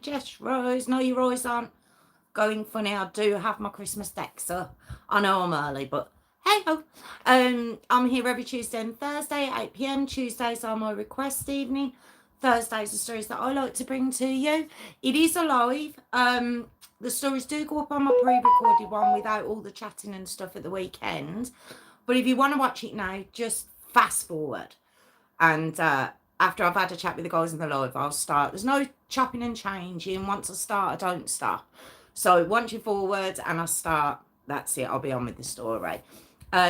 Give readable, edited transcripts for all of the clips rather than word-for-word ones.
Jess Rose. No, your eyes aren't going funny. I do have my Christmas deck, so I know I'm early, but hey ho. I'm here every Tuesday and Thursday at 8 p.m. Tuesdays are my request evening. Thursdays are stories that I like to bring to you. It is a live. The stories do go up on my pre-recorded one without all the chatting and stuff at the weekend. But if you want to watch it now, just fast forward. And after I've had a chat with the guys in the live, I'll start. There's no chopping and changing. Once I start, I don't stop. So once you forward and I start, that's it. I'll be on with the story.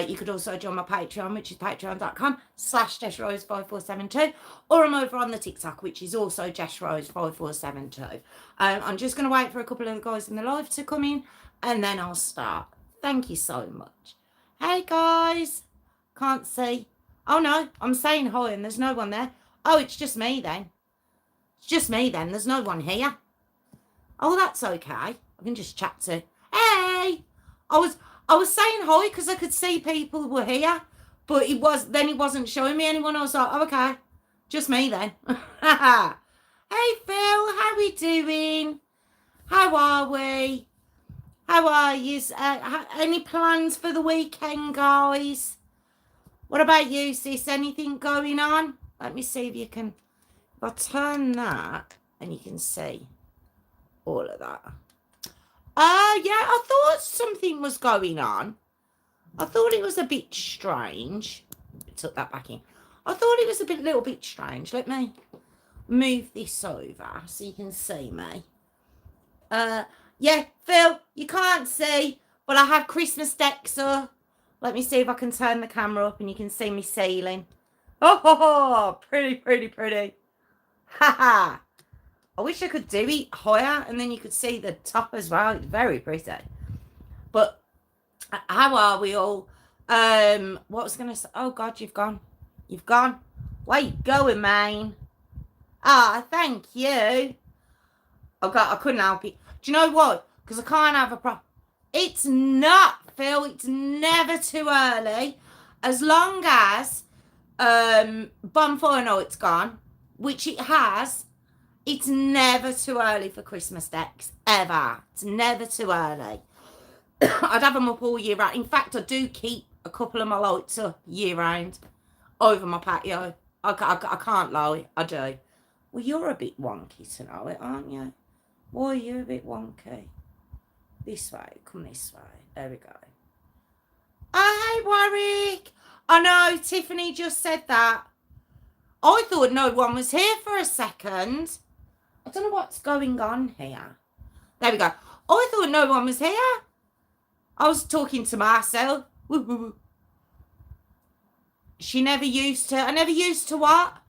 You could also join my Patreon, which is patreon.com/JessRose5472, or I'm over on the TikTok, which is also JessRose5472. I'm just going to wait for a couple of the guys in the live to come in, and then I'll start. Thank you so much. Hey, guys. Can't see. Oh, no, I'm saying hi, and there's no one there. Oh, it's just me, then. It's just me, then. There's no one here. Oh, that's okay. I can just chat to... Hey! I was saying hi because I could see people were here, but it wasn't showing me anyone. I was like, oh, okay, just me then. Hey, Phil, how we doing? How are we? How are you? Any plans for the weekend, guys? What about you, sis? Anything going on? Let me see if you can... If I turn that, and you can see all of that. Yeah, I thought something was going on. I thought it was a bit strange. I took that back in. I thought it was a little bit strange. Let me move this over so you can see me. Yeah, Phil, you can't see, but I have Christmas decks up. Let me see if I can turn the camera up and you can see me ceiling. Oh, pretty, pretty, pretty. Ha ha. I wish I could do it higher and then you could see the top as well. It's very pretty. But how are we all? What was I going to say? Oh, God, you've gone. You've gone. Where you going, man? Ah, thank you. Oh, God, I couldn't help it. Do you know what? Because I can't have a problem. It's not, Phil. It's never too early. As long as Bonfire Night's gone, which it has. It's never too early for Christmas decks, ever. It's never too early. I'd have them up all year round. In fact, I do keep a couple of my lights up year round over my patio. I can't lie, I do. Well, you're a bit wonky tonight, aren't you? Why are you a bit wonky? This way, come this way. There we go. Oh, hey, Warwick. I know, Tiffany just said that. I thought no one was here for a second. I don't know what's going on here. There we go. I thought no one was here. I was talking to myself. Woo, woo, woo. She never used to. I never used to what?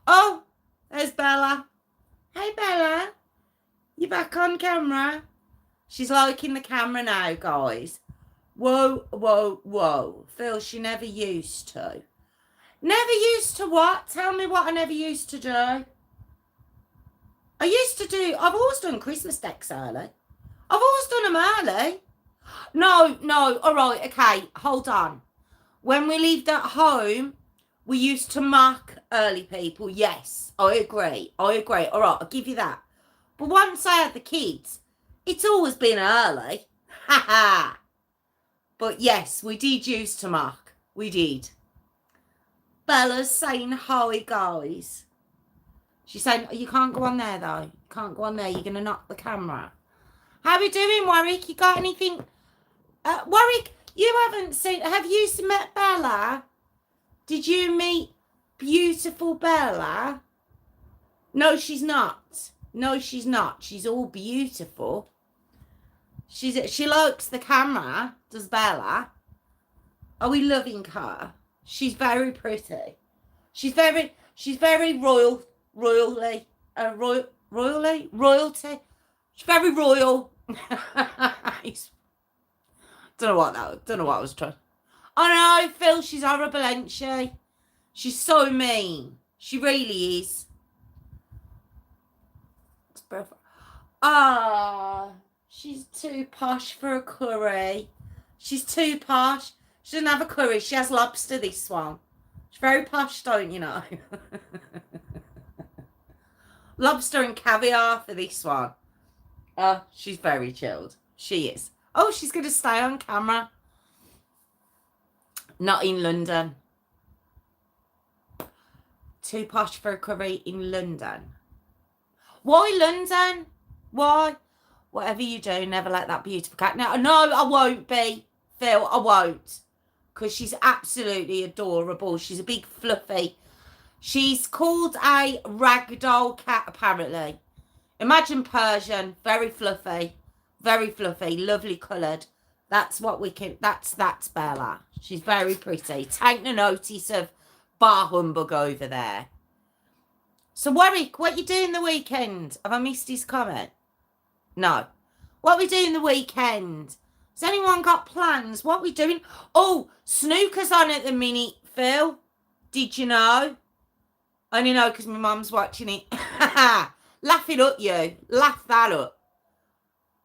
Oh, there's Bella. Hey, Bella. You back on camera? She's liking the camera now, guys. Whoa, whoa, whoa. Phil, she never used to. Never used to what? Tell me what I never used to do. I've always done Christmas decks early. I've always done them early. No, all right, okay, hold on. When we lived at home, we used to mock early people. Yes, I agree. All right, I'll give you that. But once I had the kids, it's always been early. Ha ha. But yes, we did used to mock. We did. Bella's saying hi, guys. She's saying, you can't go on there, though. You can't go on there. You're going to knock the camera. How we doing, Warwick? You got anything? Warwick, you haven't seen... Have you met Bella? Did you meet beautiful Bella? No, she's not. No, she's not. She's all beautiful. She likes the camera, does Bella? Are we loving her? She's very pretty. She's very royalty. She's very royal. Don't know what I was trying. Oh no, Phil, she's horrible, ain't she? She's so mean. She really is. Ah, she's too posh for a curry. She's too posh. She doesn't have a curry. She has lobster, this one. She's very posh, don't you know? Lobster and caviar for this one. Oh, she's very chilled. She is. Oh, she's going to stay on camera. Not in London. Too posh for a curry in London. Why London? Why? Whatever you do, never let that beautiful cat. No, I won't be. Phil, I won't. Because she's absolutely adorable. She's a big fluffy. She's called a ragdoll cat, apparently. Imagine Persian, very fluffy, lovely coloured. That's what we can. That's Bella. She's very pretty. Take no notice of bar humbug over there. So Warwick, what you doing the weekend? Have I missed his comment? No. What we doing the weekend? Has anyone got plans? What we doing? Oh, snooker's on at the minute, Phil. Did you know? I only know because my mum's watching it. Laugh it up, you. Laugh that up.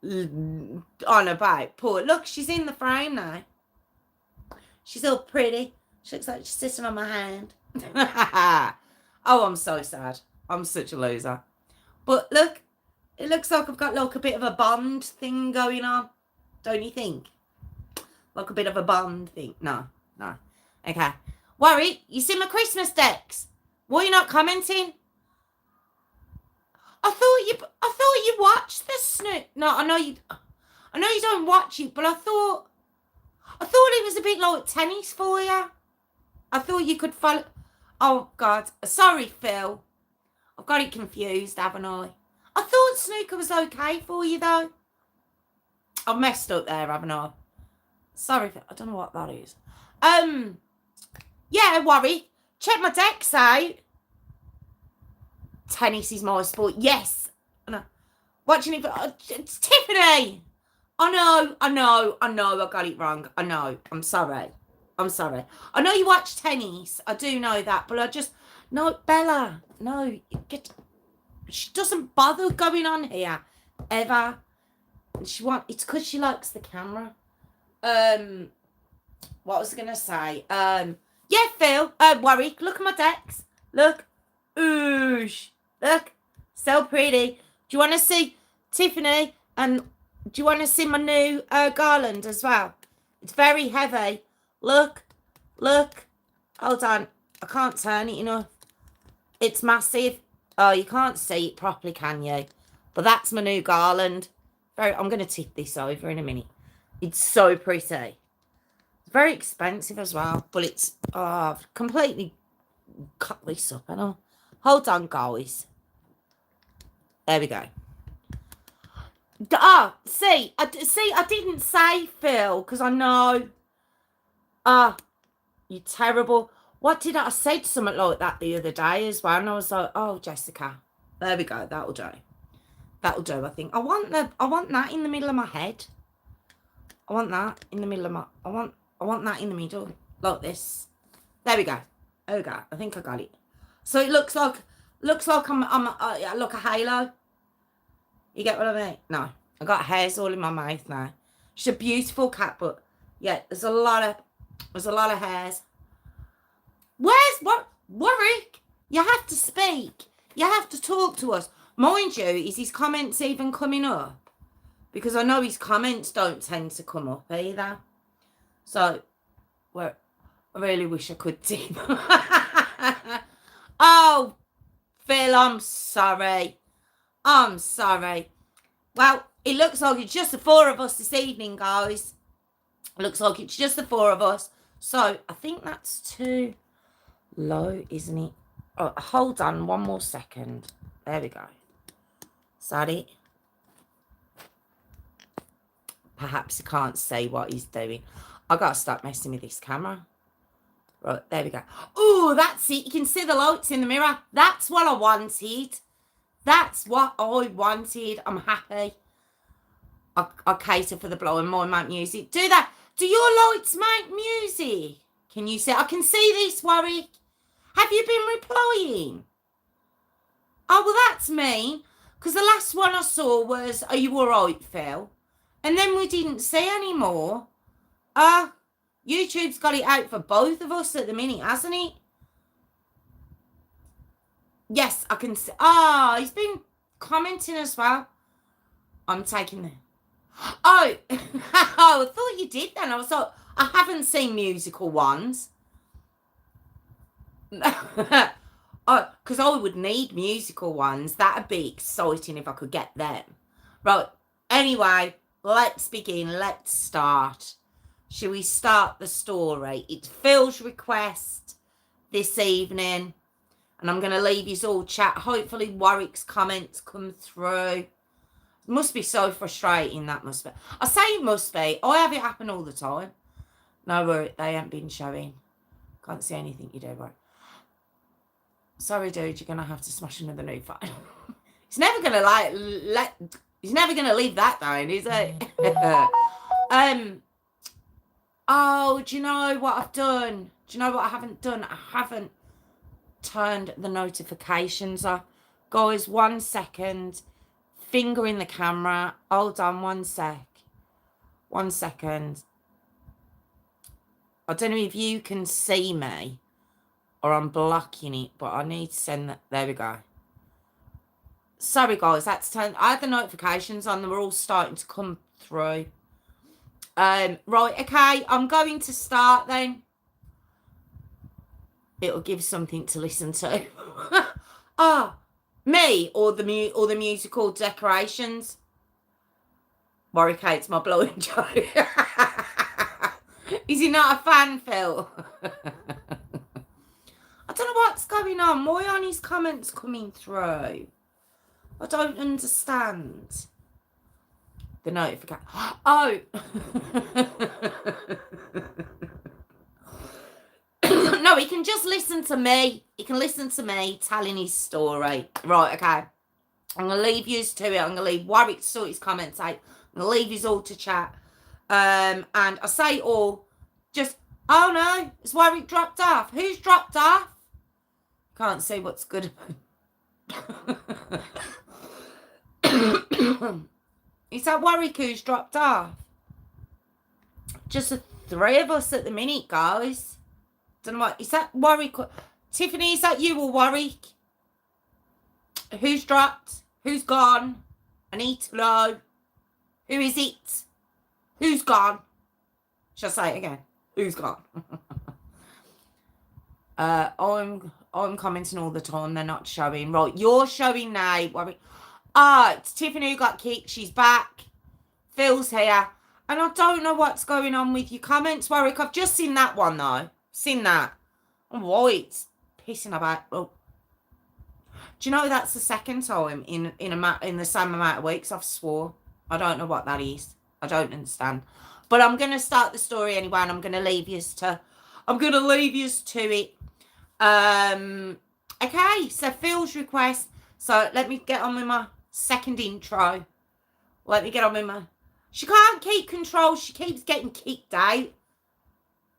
On about. Poor. Look, she's in the frame now. She's all pretty. She looks like she's sitting on my hand. Oh, I'm so sad. I'm such a loser. But look, it looks like I've got like a bit of a Bond thing going on. Don't you think? Like a bit of a Bond thing. No. Okay. Warwick, you see my Christmas decks? Why are you not commenting? I thought you watched the snoot. No, I know you don't watch it, but I thought it was a bit like tennis for you. I thought you could follow. Oh God, sorry, Phil. I've got it confused, haven't I? I thought snooker was okay for you though. I've messed up there, haven't I? Sorry, Phil. I don't know what that is. Yeah, Warwick, check my decks out. Tennis is my sport. Yes. No. Watching it. It's Tiffany. I know. I got it wrong. I know. I'm sorry. I know you watch tennis. I do know that. But I just... No, Bella. No. She doesn't bother going on here. Ever. It's because she likes the camera. What was I going to say? Yeah, Phil. Warwick, look at my decks. Look. Oosh. Look, so pretty. Do you want to see Tiffany? And do you want to see my new garland as well? It's very heavy. Look. Hold on. I can't turn it enough. It's massive. Oh, you can't see it properly, can you? But that's my new garland. I'm going to tip this over in a minute. It's so pretty. It's very expensive as well. But it's completely cut this up. I know. Hold on, guys. There we go. See, I didn't say Phil because I know. You're terrible. What did I say something like that the other day as well? And I was like, oh, Jessica. There we go. That'll do. I think. I want that in the middle of my head. I want that in the middle of my. I want that in the middle, like this. There we go. I think I got it. So it looks like I'm like a halo. You get what I mean? No, I got hairs all in my mouth now. She's a beautiful cat, but yeah, there's a lot of hairs. Where's Warwick? You have to speak. You have to talk to us. Mind you, is his comments even coming up? Because I know his comments don't tend to come up either. So, I really wish I could see. Oh, Phil, I'm sorry. Well, it looks like it's just the four of us this evening, guys. Looks like it's just the four of us. So, I think that's too low, isn't it? Oh, hold on one more second. There we go. Is that it? Perhaps he can't say what he's doing. I got to stop messing with this camera. Right, there we go. Oh, that's it. You can see the lights in the mirror. That's what I wanted. I'm happy. I cater for the blowing more make music. Do that. Do your lights make music? Can you see? I can see this, Warwick. Have you been replying? Oh, well, that's mean. Because the last one I saw was, are you all right, Phil? And then we didn't see any more. YouTube's got it out for both of us at the minute, hasn't it? Yes, I can see. Oh, he's been commenting as well. I'm taking the. Oh, I thought you did then. I was like, I haven't seen musical ones. Oh, because I would need musical ones. That'd be exciting if I could get them. Right. Anyway, let's begin. Let's start. Shall we start the story? It's Phil's request this evening. And I'm going to leave you all chat. Hopefully Warwick's comments come through. It must be so frustrating, that must be. I say it must be. I have it happen all the time. No, they ain't been showing. Can't see anything you do, right? Sorry, dude, you're going to have to smash another new phone. He's never going to he's never going to leave that down, is he? Oh, do you know what I've done? Do you know what I haven't done? I haven't turned the notifications off. Guys, 1 second. Finger in the camera. Hold on 1 sec. 1 second. I don't know if you can see me or I'm blocking it, but I need to send that. There we go. Sorry, guys. That's turned. I had the notifications on. They were all starting to come through. Right, okay. I'm going to start then. It'll give something to listen to. Me or the musical decorations. Warwick hates my blowing joke. Is he not a fan, Phil? I don't know what's going on. Why aren't his comments coming through? I don't understand. The notification. Oh. No, he can just listen to me. He can listen to me telling his story. Right, okay. I'm going to leave you to it. I'm going to leave Warwick to sort his comments out. I'm going to leave you all to chat. And I say all, just, oh no, it's Warwick dropped off. Who's dropped off? Can't see what's good. Is that Warwick who's dropped off? Just the three of us at the minute, guys. Don't know what, is that Warwick? Tiffany, is that you or Warwick? Who's dropped? Who's gone? I need to know. Who is it? Who's gone? Shall I say it again? Who's gone? I'm commenting all the time. They're not showing. Right, you're showing now. Warwick. It's Tiffany who got kicked. She's back. Phil's here. And I don't know what's going on with your comments, Warwick. I've just seen that one, though. Seen that. And why it's pissing about. Well, do you know that's the second time in the same amount of weeks I've swore? I don't know what that is. I don't understand. But I'm going to start the story anyway, and I'm going to leave you to it. Okay, so Phil's request. So let me get on with my second intro. She can't keep control. She keeps getting kicked out.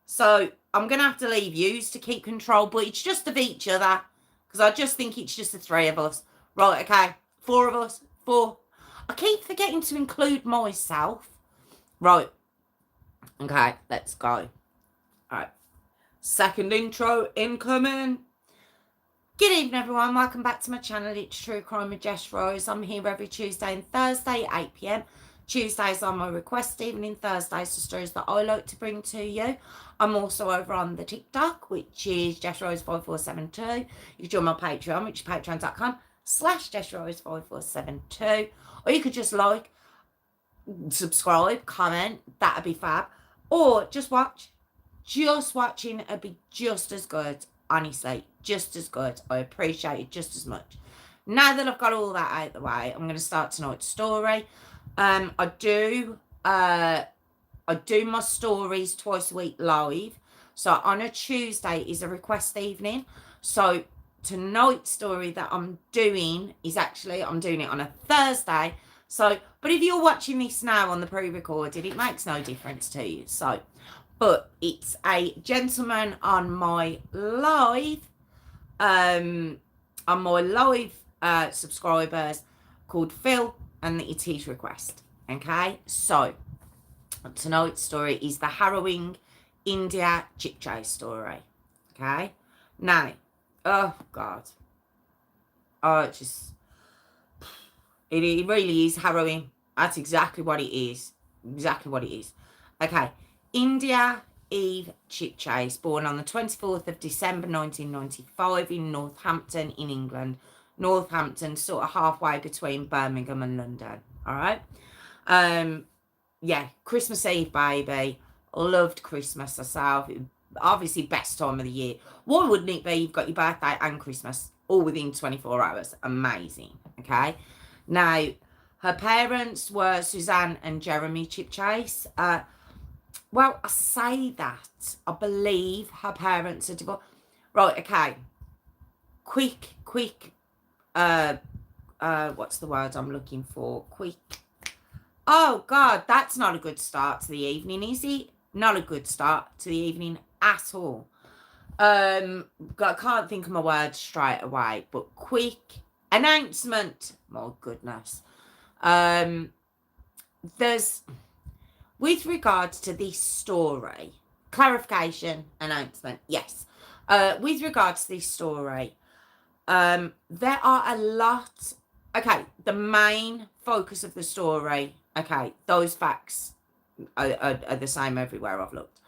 So I'm going to have to leave yous to keep control, but it's just of each other. Because I just think it's just the three of us. Right, okay. 4 of us. 4. I keep forgetting to include myself. Right. Okay, let's go. All right. Second intro incoming. Good evening, everyone. Welcome back to my channel. It's True Crime with Jess Rose. I'm here every Tuesday and Thursday, 8 p.m. Tuesdays are my request evening. Thursdays are stories that I like to bring to you. I'm also over on the TikTok, which is JessRose5472. You can join my Patreon, which is patreon.com/JessRose5472. Or you could just like, subscribe, comment. That'd be fab. Or just watch. Just watching would be just as good. Honestly, just as good. I appreciate it just as much. Now that I've got all that out of the way, I'm going to start tonight's story. I do my stories twice a week live. So on a Tuesday is a request evening. So tonight's story that I'm doing is actually, I'm doing it on a Thursday. So, but if you're watching this now on the pre-recorded, it makes no difference to you. So, but it's a gentleman on my live, subscribers called Phil, and it's his request. Okay, so tonight's story is the Harrowing India Chipchase story. Okay, now, oh God, Oh, it really is harrowing. That's exactly what it is. Exactly what it is. Okay. India Eve Chipchase, born on the 24th of December 1995 in Northampton in England. Northampton, sort of halfway between Birmingham and London. All right. Yeah, Christmas Eve baby. Loved Christmas herself. Obviously, best time of the year. Why wouldn't it be? You've got your birthday and Christmas all within 24 hours. Amazing. Okay. Now, her parents were Suzanne and Jeremy Chipchase. Well, I say that. I believe her parents are divorced. Right, okay. Quick, what's the word I'm looking for? Quick. Oh, God, that's not a good start to the evening, is it? Not a good start to the evening at all. I can't think of my words straight away, but quick announcement. My goodness. There's, with regards to this story, clarification, announcement, yes. With regards to this story, there are a lot. Okay, the main focus of the story, okay, those facts are the same everywhere I've looked.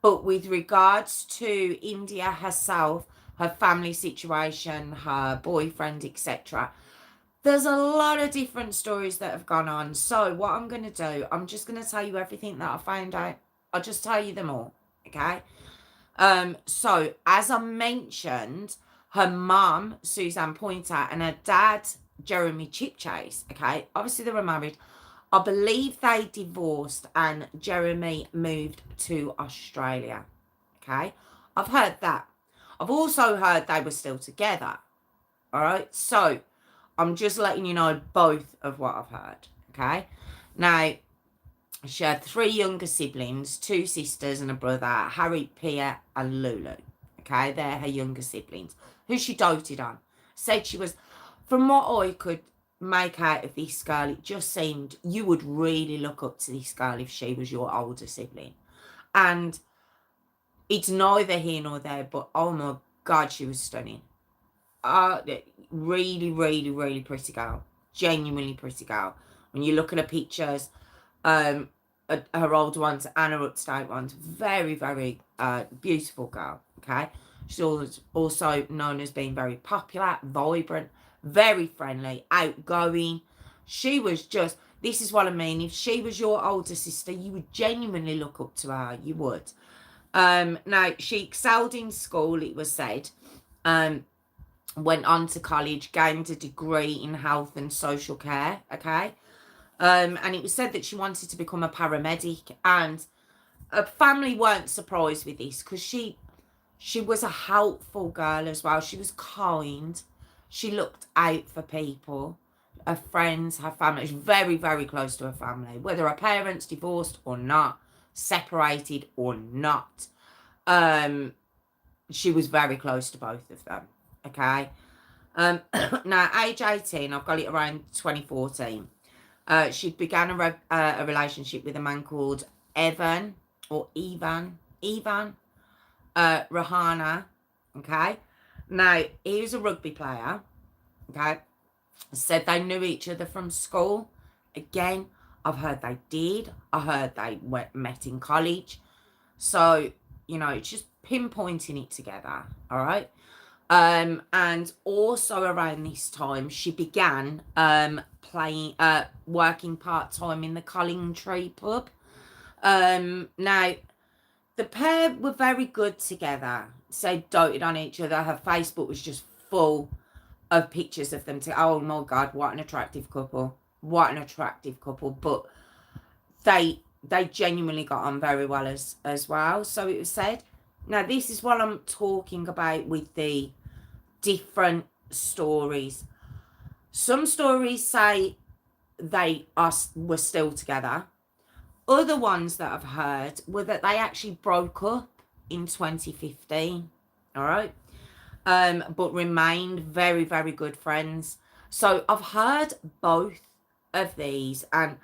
But with regards to India herself, her family situation, her boyfriend, etc., there's a lot of different stories that have gone on. So what I'm going to do, I'm just going to tell you everything that I found out. I'll just tell you them all, okay? So as I mentioned, her mum, Suzanne Pointer, and her dad, Jeremy Chipchase, okay? Obviously, they were married. I believe they divorced and Jeremy moved to Australia, okay? I've heard that. I've also heard they were still together, all right? So I'm just letting you know both of what I've heard, okay? Now, she had 3 younger siblings, 2 sisters and a brother, Harry, Pia and Lulu, okay? They're her younger siblings, who she doted on. Said she was, from what I could make out of this girl, it just seemed you would really look up to this girl if she was your older sibling. And it's neither here nor there, but oh my God, she was stunning. Really, really, really pretty girl. Genuinely pretty girl. When you look at her pictures, her old ones and her upstate ones, very, very beautiful girl, okay? She's also known as being very popular, vibrant, very friendly, outgoing. She was just, this is what I mean, if she was your older sister, you would genuinely look up to her, you would. Now, she excelled in school, it was said, went on to college, gained a degree in health and social care, okay? And it was said that she wanted to become a paramedic, and her family weren't surprised with this because she was a helpful girl as well. She was kind. She looked out for people, her friends, her family. She was very, very close to her family, whether her parents divorced or not, separated or not. She was very close to both of them, okay? Now, age 18, I've got it around 2014. She began a relationship with a man called Ivan Rahana, okay? Now, he was a rugby player, okay? Said they knew each other from school. Again, I've heard they did. I heard they met in college. So, you know, just pinpointing it together, all right? And also around this time, she began working part-time in the Collingtree pub. Now, the pair were very good together. So doted on each other. Her Facebook was just full of pictures of them. Oh my God, what an attractive couple. What an attractive couple. But they genuinely got on very well as well. So it was said. Now, this is what I'm talking about with the different stories. Some stories say they were still together. Other ones that I've heard were that they actually broke up in 2015, all right? But remained very, very good friends. So I've heard both of these, and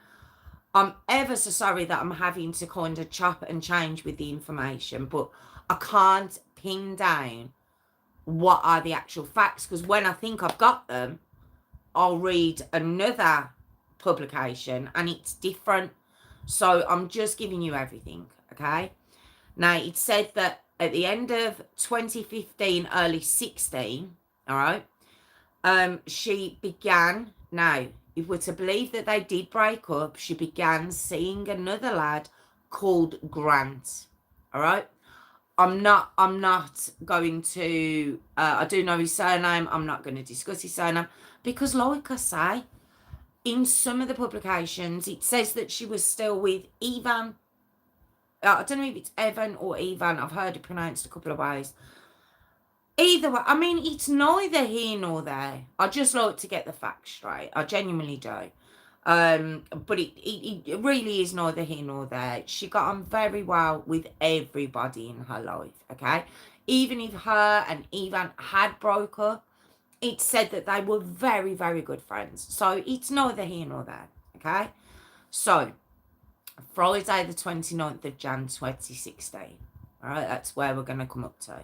I'm ever so sorry that I'm having to kind of chop and change with the information, but I can't pin down what are the actual facts, because when I think I've got them, I'll read another publication and it's different. So I'm just giving you everything, okay? Now, it said that at the end of 2015, early 16, all right, she began, now, if we're to believe that they did break up, she began seeing another lad called Grant, all right? I'm not going to, I do know his surname, I'm not going to discuss his surname, because like I say, in some of the publications, it says that she was still with Ivan. I don't know if it's Evan or Ivan. I've heard it pronounced a couple of ways. Either way, I mean, it's neither here nor there. I just like to get the facts straight. I genuinely do. But it really is neither here nor there. She got on very well with everybody in her life, okay? Even if her and Ivan had broke up, it said that they were very, very good friends. So it's neither here nor there, okay? So, Friday the 29th of Jan 2016. All right, that's where we're going to come up to.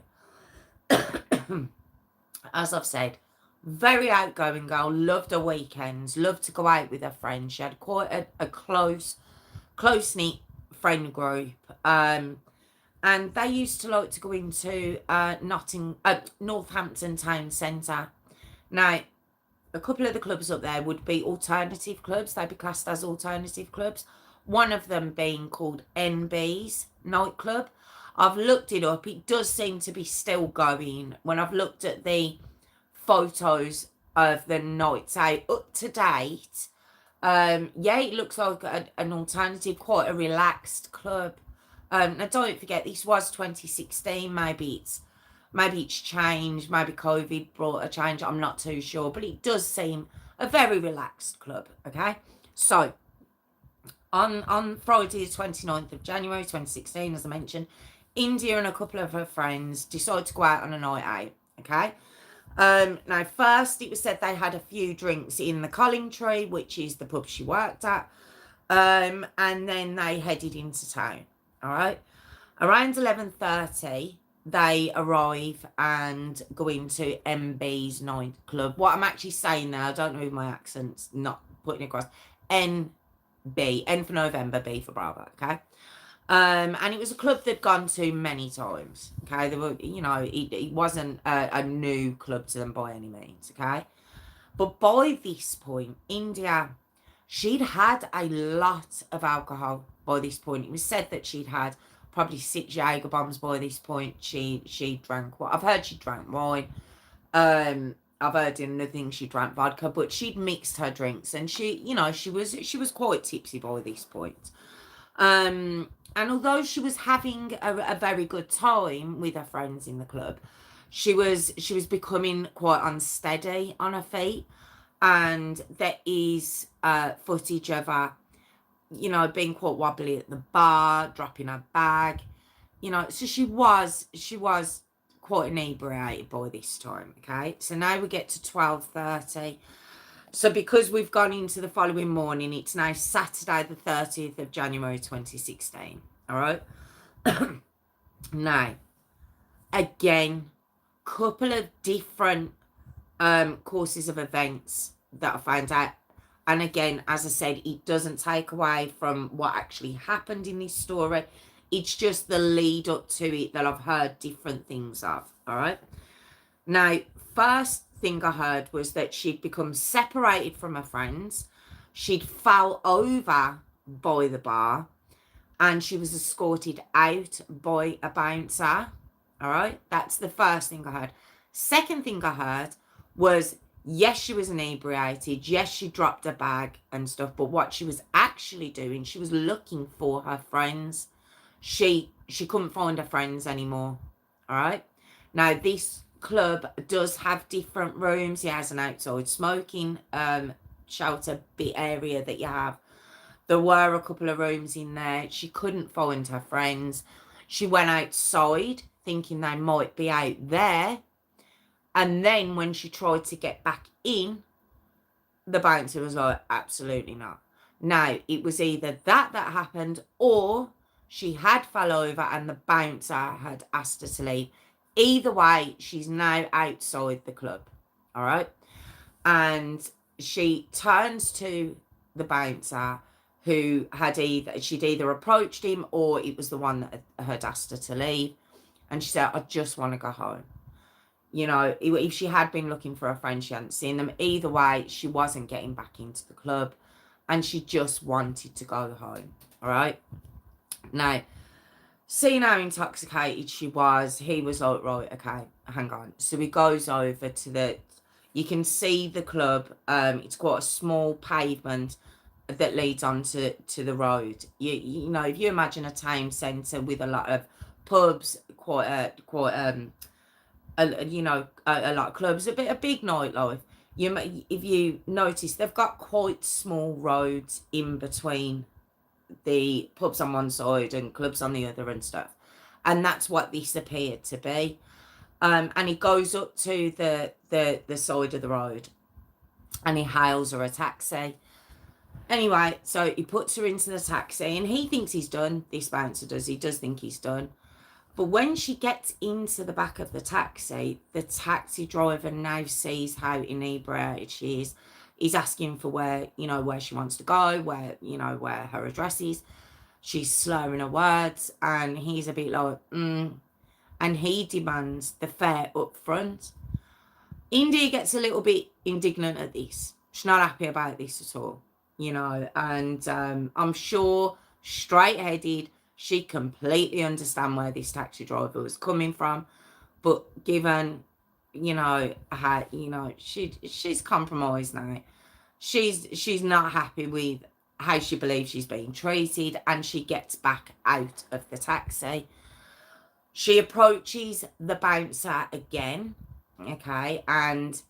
As I've said, very outgoing girl, loved her weekends, loved to go out with her friends. She had quite a close-knit friend group. And they used to like to go into Northampton Town Centre. Now, a couple of the clubs up there would be alternative clubs. They'd be classed as alternative clubs. One of them being called NB's nightclub. I've looked it up. It does seem to be still going. When I've looked at the photos of the nights out up to date, yeah, it looks like an alternative, quite a relaxed club. Now don't forget, this was 2016. Maybe it's changed. Maybe COVID brought a change. I'm not too sure, but it does seem a very relaxed club. Okay, so on Friday the 29th of January 2016, as I mentioned, India and a couple of her friends decided to go out on a night out. Okay. Now, first it was said they had a few drinks in the Collingtree, which is the pub she worked at, and then they headed into town. All right, around 11:30 they arrive and go into MB's nightclub. What I'm actually saying now, I don't know if my accent's not putting it across. NB, N for November, B for Bravo. Okay. And it was a club they'd gone to many times. Okay, they were, it wasn't a new club to them by any means. Okay, but by this point, India, she'd had a lot of alcohol by this point. It was said that she'd had probably 6 Jaeger bombs by this point. She drank what I've heard. She drank wine. I've heard in another thing she drank vodka, but she'd mixed her drinks, and she was quite tipsy by this point. And although she was having a very good time with her friends in the club, she was becoming quite unsteady on her feet. And there is footage of her, being quite wobbly at the bar, dropping her bag, so she was quite inebriated by this time. Okay, so now we get to 12:30. So because we've gone into the following morning, it's now Saturday the 30th of January 2016. All right. Now, again, couple of different courses of events that I found out. And again, as I said, it doesn't take away from what actually happened in this story. It's just the lead up to it that I've heard different things of. All right. Now, first thing I heard was that she'd become separated from her friends. She'd fell over by the bar, and she was escorted out by a bouncer. All right, that's the first thing I heard. Second thing I heard was, yes, she was inebriated. Yes, she dropped her bag and stuff. But what she was actually doing, she was looking for her friends. She couldn't find her friends anymore. All right. Now, this club does have different rooms. It has an outside smoking shelter bit area that you have. There were a couple of rooms in there. She couldn't find her friends. She went outside thinking they might be out there. And then when she tried to get back in, the bouncer was like, absolutely not. Now, it was either that happened, or she had fell over and the bouncer had asked her to leave. Either way, she's now outside the club. All right. And she turns to the bouncer who she'd either approached him or it was the one that had asked her to leave. And she said, I just want to go home. You know, if she had been looking for a friend, she hadn't seen them. Either way, she wasn't getting back into the club and she just wanted to go home. All right. Now, seeing how intoxicated she was, he was like, right, okay, hang on. So he goes over to you can see the club. It's quite a small pavement that leads onto the road. You know, if you imagine a town centre with a lot of pubs, a lot of clubs, a big nightlife. If you notice, they've got quite small roads in between the pubs on one side and clubs on the other and stuff, and that's what this appeared to be. And he goes up to the side of the road, and he hails her a taxi. Anyway, so he puts her into the taxi, and he thinks he's done. This bouncer does. He does think he's done. But when she gets into the back of the taxi driver now sees how inebriated she is. He's asking for where she wants to go, where her address is. She's slurring her words, and he's a bit like, and he demands the fare up front. India gets a little bit indignant at this. She's not happy about this at all, and I'm sure straight-headed, she completely understand where this taxi driver was coming from, but given, how, she's compromised now. She's not happy with how she believes she's being treated, and she gets back out of the taxi. She approaches the bouncer again, okay, and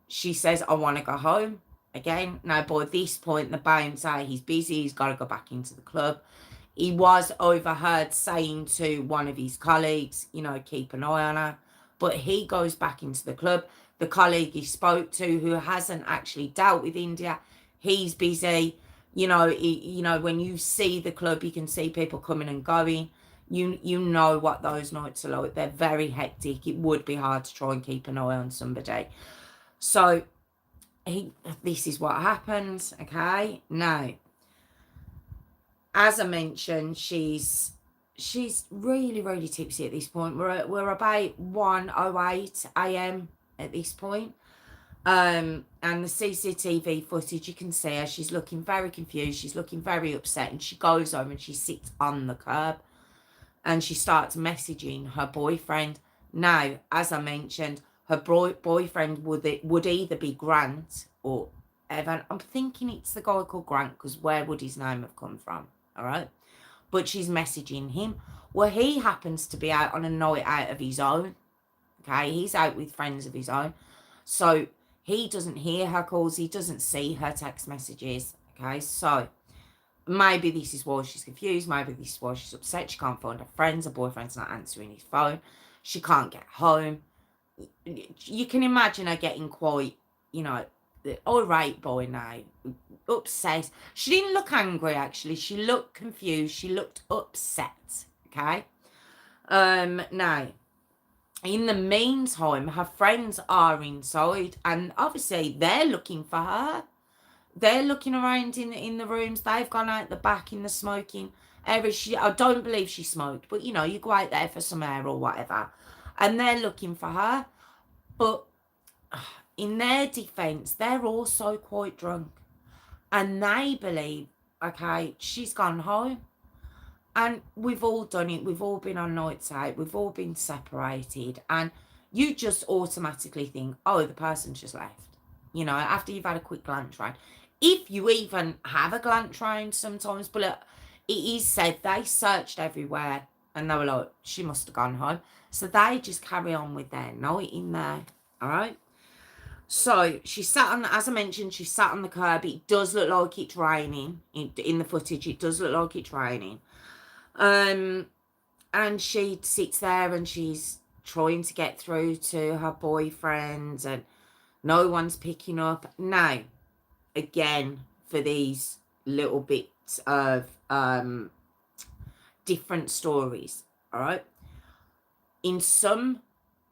she says, I want to go home again. Now, by this point, the bouncer, he's busy, he's got to go back into the club. He was overheard saying to one of his colleagues, keep an eye on her. But he goes back into the club. The colleague he spoke to, who hasn't actually dealt with India, he's busy. When you see the club, you can see people coming and going. You know what those nights are like. They're very hectic. It would be hard to try and keep an eye on somebody. So this is what happens, okay? Now, as I mentioned, she's really, really tipsy at this point. We're about 1:08 a.m. at this point. And the CCTV footage, you can see her. She's looking very confused. She's looking very upset. And she goes over and she sits on the curb. And she starts messaging her boyfriend. Now, as I mentioned, her boyfriend would either be Grant or Evan. I'm thinking it's the guy called Grant, because where would his name have come from? All right. But she's messaging him. Well, he happens to be out on a night out of his own. Okay. He's out with friends of his own. So he doesn't hear her calls. He doesn't see her text messages. Okay. So maybe this is why she's confused. Maybe this is why she's upset. She can't find her friends. Her boyfriend's not answering his phone. She can't get home. You can imagine her getting quite, irate by now, upset. She didn't look angry, actually. She looked confused. She looked upset, okay? Now, in the meantime, her friends are inside, and obviously they're looking for her. They're looking around in the rooms. They've gone out the back in the smoking area. I don't believe she smoked, but you go out there for some air or whatever, and they're looking for her. But in their defense, they're also quite drunk, and they believe, okay, she's gone home. And we've all done it. We've all been on nights out. We've all been separated, and you just automatically think, oh, the person's just left. After you've had a quick glance round. If you even have a glance round sometimes, but it is said they searched everywhere and they were like, she must have gone home. So they just carry on with their night in there. All right. So she sat on, as I mentioned, she sat on the curb. It does look like it's raining. In the footage, it does look like it's raining. And she sits there and she's trying to get through to her boyfriend, and no one's picking up. Now, again, for these little bits of different stories, all right? In some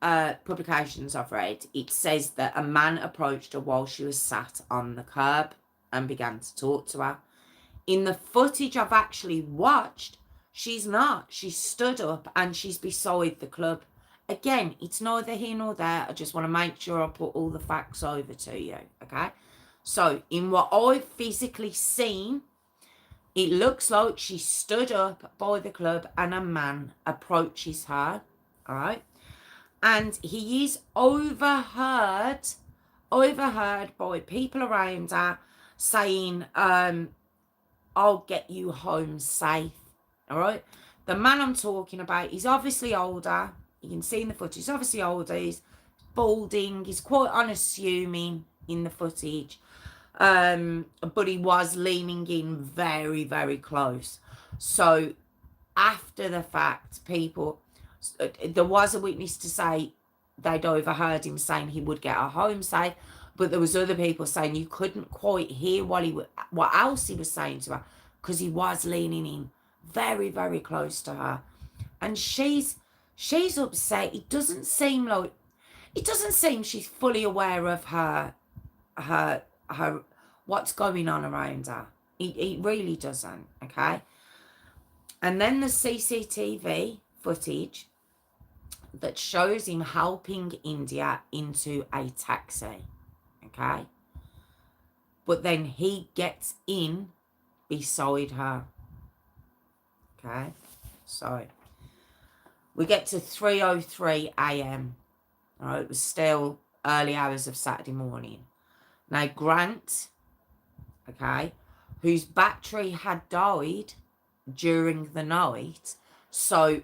publications I've read, it says that a man approached her while she was sat on the curb and began to talk to her. In the footage I've actually watched, she's not. She's stood up and she's beside the club. Again, it's neither here nor there. I just want to make sure I put all the facts over to you, okay? So, in what I've physically seen, it looks like she stood up by the club and a man approaches her, all right? And he is overheard by people around her saying, I'll get you home safe, all right? The man I'm talking about, he's obviously older. You can see in the footage, he's obviously older. He's balding. He's quite unassuming in the footage. But he was leaning in very, very close. So after the fact, there was a witness to say they'd overheard him saying he would get her home safe, but there was other people saying you couldn't quite hear what else he was saying to her because he was leaning in very, very close to her, and she's upset. It doesn't seem she's fully aware of her what's going on around her. It really doesn't, okay? And then the CCTV footage that shows him helping India into a taxi, okay? But then he gets in beside her, okay? So we get to 3:03 a.m. All right, it was still early hours of Saturday morning. Now Grant, okay, whose battery had died during the night, so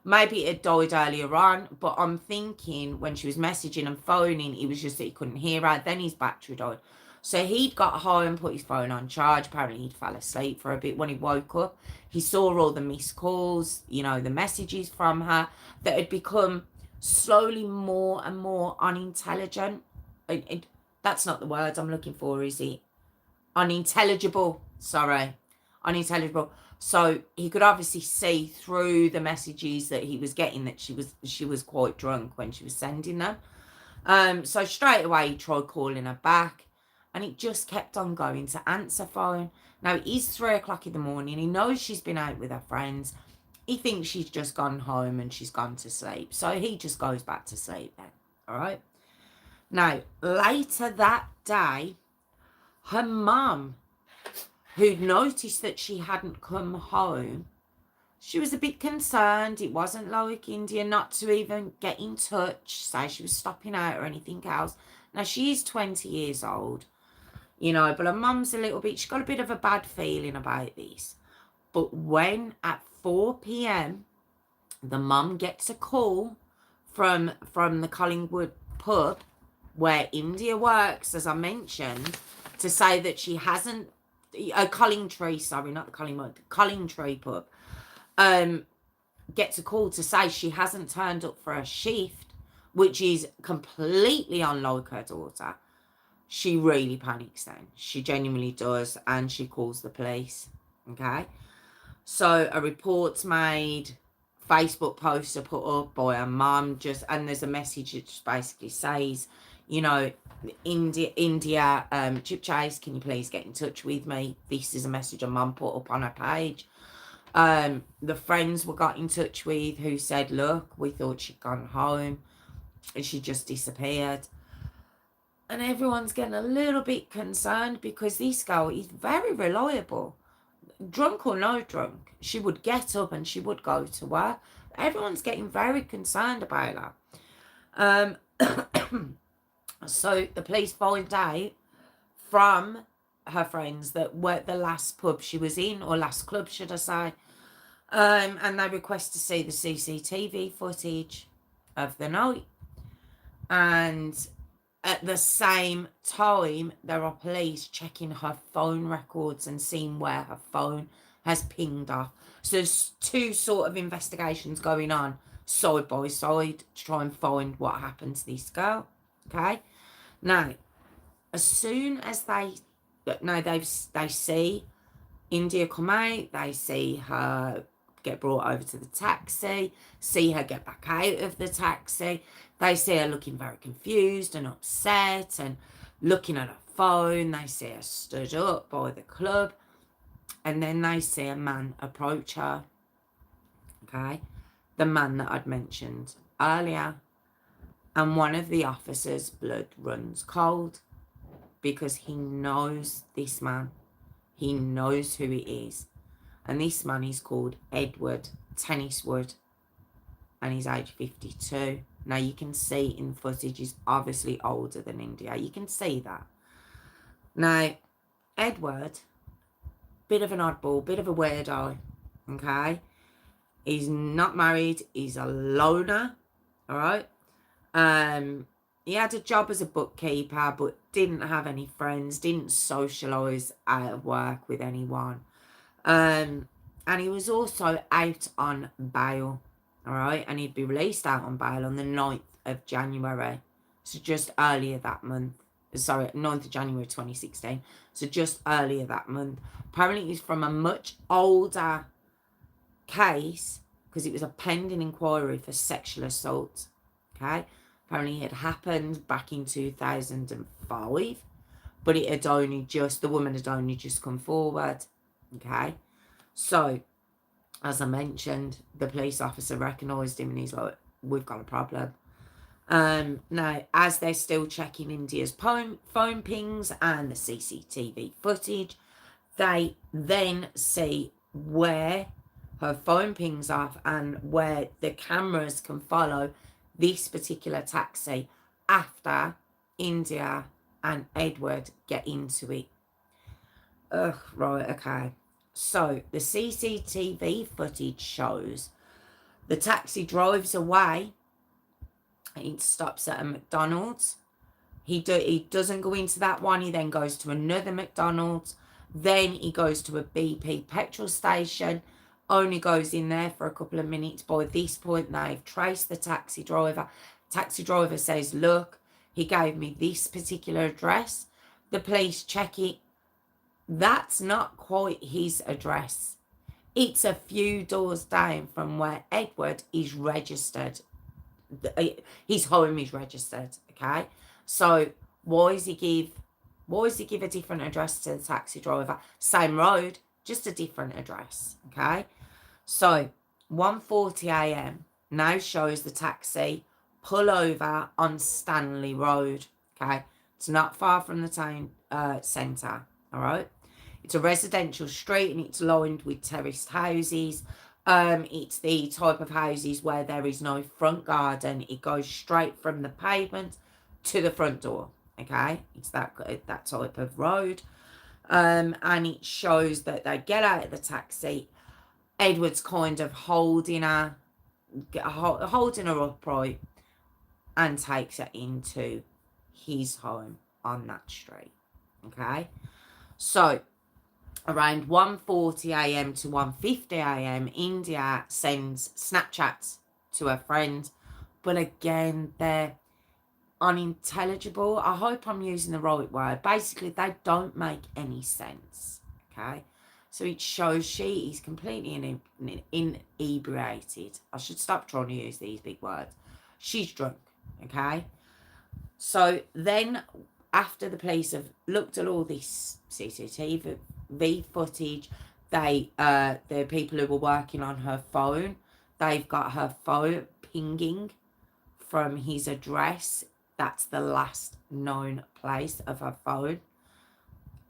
maybe it died earlier on, but I'm thinking when she was messaging and phoning, it was just that he couldn't hear her. Then his battery died. So he'd got home, put his phone on charge. Apparently he'd fell asleep for a bit. When he woke up, he saw all the missed calls, you know, the messages from her that had become slowly more and more unintelligent. That's not the word I'm looking for, is it? Unintelligible. Sorry. Unintelligible. So he could obviously see through the messages that he was getting that she was quite drunk when she was sending them. So straight away he tried calling her back, and it just kept on going to answer phone. Now it is 3 o'clock in the morning. He knows she's been out with her friends. He thinks she's just gone home and she's gone to sleep. So he just goes back to sleep then. All right. Now later that day, her mum, who'd noticed that she hadn't come home, she was a bit concerned. It wasn't like India not to even get in touch, say she was stopping out or anything else. Now, she is 20 years old, you know, but her mum's she's got a bit of a bad feeling about this. But when at 4 p.m, the mum gets a call from the Collingwood pub where India works, as I mentioned, to say that she hasn't, Collingtree, sorry, not the Collingwood, Collingtree pub, gets a call to say she hasn't turned up for a shift, which is completely unlike her daughter. She really panics then. She genuinely does, and she calls the police, okay? So a report's made, Facebook posts are put up by her mum, and there's a message that just basically says, you know, India, Chipchase, can you please get in touch with me? This is a message her mum put up on her page. The friends were got in touch with who said, look, we thought she'd gone home and she just disappeared. And everyone's getting a little bit concerned because this girl is very reliable. Drunk or no drunk, she would get up and she would go to work. Everyone's getting very concerned about her. So the police find out from her friends that were the last pub she was in, or last club, should I say. And they request to see the CCTV footage of the night. And at the same time, there are police checking her phone records and seeing where her phone has pinged off. So there's two sort of investigations going on side by side to try and find what happened to this girl. Okay? Now, as soon as they see India come out, they see her get brought over to the taxi, see her get back out of the taxi. They see her looking very confused and upset and looking at her phone. They see her stood up by the club. And then they see a man approach her. Okay. The man that I'd mentioned earlier. And one of the officers' blood runs cold because he knows this man. He knows who he is. And this man is called Edward Tenniswood. And he's age 52. Now you can see in the footage he's obviously older than India. You can see that. Now, Edward, bit of an oddball, bit of a weirdo, okay? He's not married. He's a loner, all right? He had a job as a bookkeeper, but didn't have any friends, didn't socialise out of work with anyone. And he was also out on bail, all right? And he'd be released out on bail on the 9th of January. So just earlier that month. Sorry, 9th of January 2016. So just earlier that month. Apparently he's from a much older case because it was a pending inquiry for sexual assault. Okay? Apparently it had happened back in 2005. But it had only just, the woman had only just come forward. Okay? So, as I mentioned, the police officer recognised him and he's like, we've got a problem. Now, as they're still checking India's phone pings and the CCTV footage, they then see where her phone pings off and where the cameras can follow this particular taxi after India and Edward get into it. Ugh, right, okay. So, the CCTV footage shows the taxi drives away. It stops at a McDonald's. He doesn't go into that one. He then goes to another McDonald's. Then he goes to a BP petrol station. Only goes in there for a couple of minutes. By this point, they've traced the taxi driver. Taxi driver says, look, he gave me this particular address. The police check it. That's not quite his address. It's a few doors down from where Edward is registered. His home is registered, okay? So why does he give a different address to the taxi driver? Same road, just a different address, okay? So 1:40 a.m. now shows the taxi pull over on Stanley Road, okay? It's not far from the town centre, all right? It's a residential street and it's lined with terraced houses. It's the type of houses where there is no front garden. It goes straight from the pavement to the front door, okay? It's that type of road. And it shows that they get out of the taxi. Edward's kind of holding her upright and takes her into his home on that street, okay? So, around 1:40 a.m. to 1:50 a.m, India sends Snapchats to her friend. But again, they're unintelligible. I hope I'm using the right word. Basically, they don't make any sense. Okay? So it shows she is completely inebriated. I should stop trying to use these big words. She's drunk. Okay? So then, after the police have looked at all this CCTV footage, the people who were working on her phone, they've got her phone pinging from his address. That's the last known place of her phone.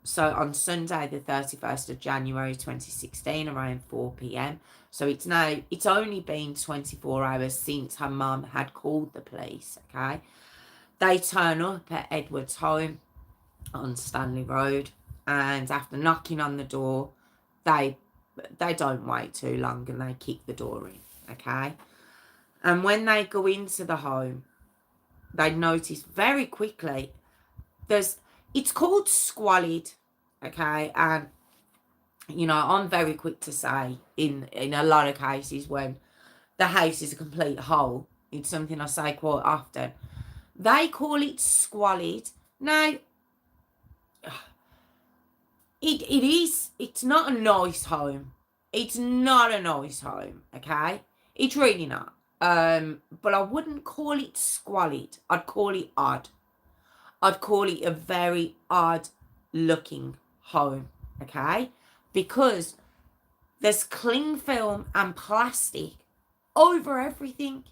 So on Sunday, the 31st of January 2016, around 4 p.m. So it's only been 24 hours since her mum had called the police, okay? They turn up at Edward's home on Stanley Road, and after knocking on the door, they don't wait too long and they kick the door in, okay? And when they go into the home, they notice very quickly it's called squalid, okay? And you know, I'm very quick to say in a lot of cases when the house is a complete hole, it's something I say quite often. They call it squalid. Now, it's not a nice home, It's not a nice home, okay? It's really not. But I wouldn't call it squalid. I'd call it odd. I'd call it a very odd looking home, okay? Because there's cling film and plastic over everything.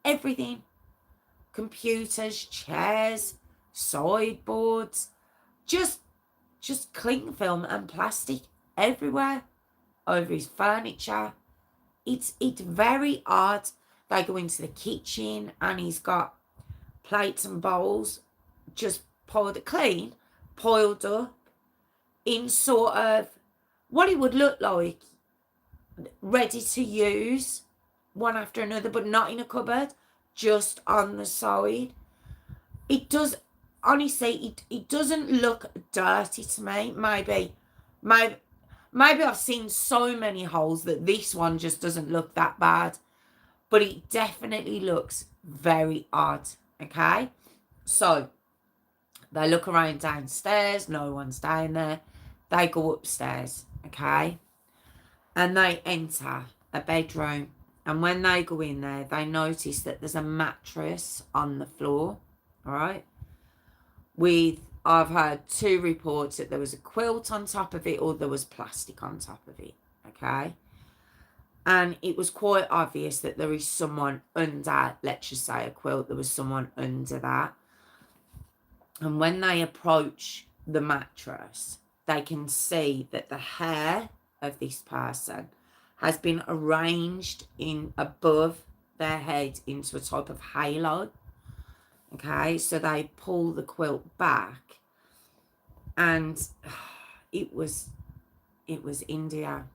Everything. Computers, chairs, sideboards, just cling film and plastic everywhere over his furniture. It's very odd. They go into the kitchen and he's got plates and bowls just piled up in sort of what it would look like, ready to use one after another, but not in a cupboard, just on the side. It does, honestly, it doesn't look dirty to me. Maybe I've seen so many holes that this one just doesn't look that bad. But it definitely looks very odd, okay? So, they look around downstairs. No one's down there. They go upstairs, okay? And they enter a bedroom. And when they go in there, they notice that there's a mattress on the floor, all right? I've heard 2 reports that there was a quilt on top of it or there was plastic on top of it, okay? And it was quite obvious that there is someone under, let's just say a quilt, there was someone under that. And when they approach the mattress, they can see that the hair of this person has been arranged in above their head into a type of halo. Okay, so they pull the quilt back and it was India.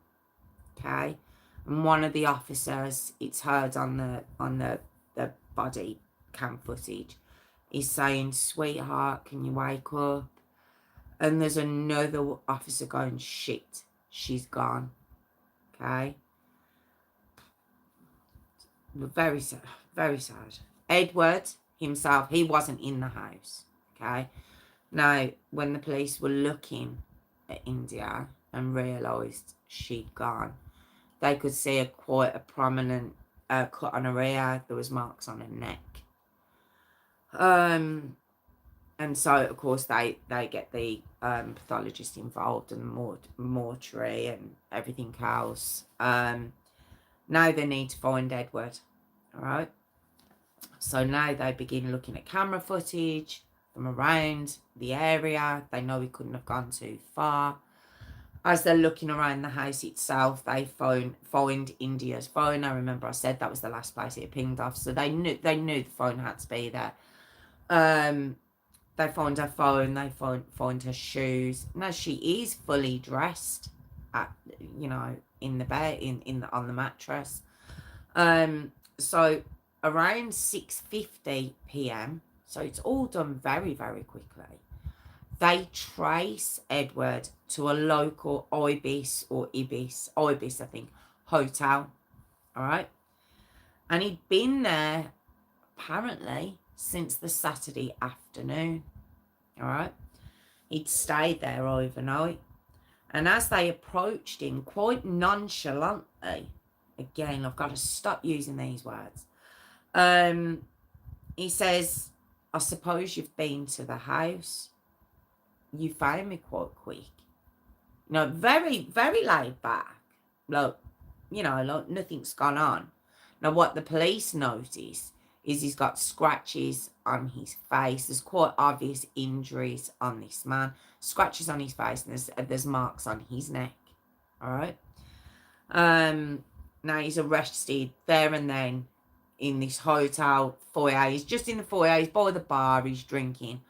Okay. And one of the officers, it's heard on the body cam footage, is saying, "Sweetheart, can you wake up?" And there's another officer going, "Shit, she's gone." Okay. Very sad, very sad. Edward himself, he wasn't in the house. Okay. Now, when the police were looking at India and realised she'd gone, they could see quite a prominent cut on her ear. There was marks on her neck. And so, of course, they get the pathologist involved and mortuary and everything else. Now they need to find Edward. All right. So now they begin looking at camera footage from around the area. They know he couldn't have gone too far. As they're looking around the house itself, they find India's phone. I remember I said that was the last place it had pinged off, so they knew the phone had to be there. They find her phone. They find her shoes. Now she is fully dressed, in the bed, on the mattress. So around 6:50 p.m. So it's all done very, very quickly. They trace Edward to a local Ibis, I think, hotel. All right. And he'd been there apparently since the Saturday afternoon. All right. He'd stayed there overnight. And as they approached him quite nonchalantly, again, I've got to stop using these words. He says, "I suppose you've been to the house. You found me quite quick." Very, very laid back. Like, like nothing's gone on. Now, what the police notice is he's got scratches on his face. There's quite obvious injuries on this man. Scratches on his face, and there's marks on his neck. All right. Now he's arrested there and then in this hotel foyer. He's just in the foyer. He's by the bar. He's drinking.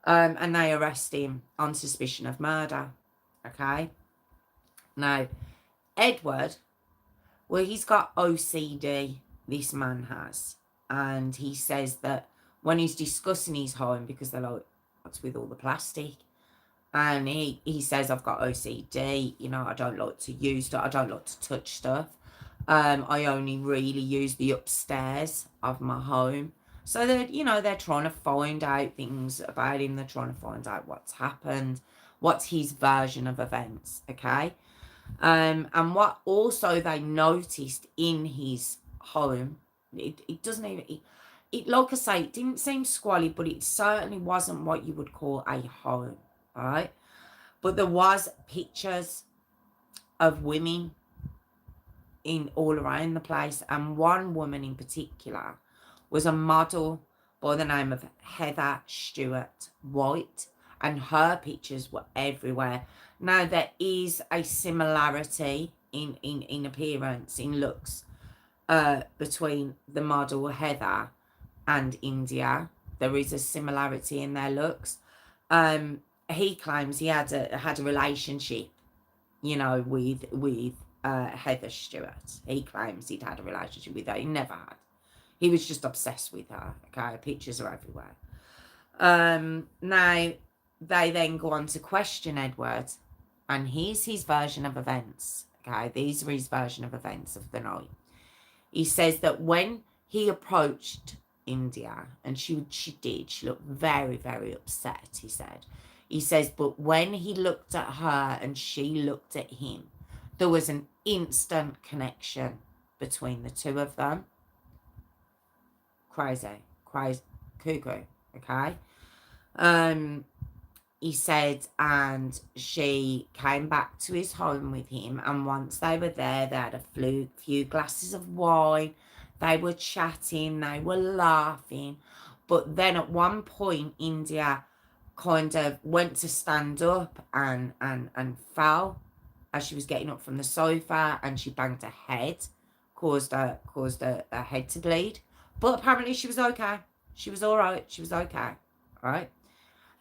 And they arrest him on suspicion of murder. Okay. Now, Edward, well, he's got OCD, this man has. And he says that when he's discussing his home, because they're like, what's with all the plastic? And he says, "I've got OCD, I don't like to use stuff, I don't like to touch stuff. I only really use the upstairs of my home." So they're trying to find out things about him. They're trying to find out what's happened, what's his version of events, okay? And what also they noticed in his home, it doesn't even, it like I say, it didn't seem squally, but it certainly wasn't what you would call a home, all right? But there was pictures of women in all around the place, and one woman in particular was a model by the name of Heather Stewart White, and her pictures were everywhere. Now there is a similarity in appearance, in looks, between the model Heather and India. There is a similarity in their looks. He claims he had a relationship, you know, with Heather Stewart. He claims he'd had a relationship with her. He never had. He was just obsessed with her. Okay, pictures are everywhere. Now they then go on to question Edward, and here's his version of events. Okay, these are his version of events of the night. He says that when he approached India, and she looked very, very upset, he says, but when he looked at her and she looked at him, there was an instant connection between the two of them. Crazy, cuckoo, okay? He said, and she came back to his home with him, and once they were there, they had a few glasses of wine, they were chatting, they were laughing, but then at one point, India kind of went to stand up and fell as she was getting up from the sofa, and she banged her head, caused her head to bleed, but apparently she was okay. She was all right. She was okay, all right?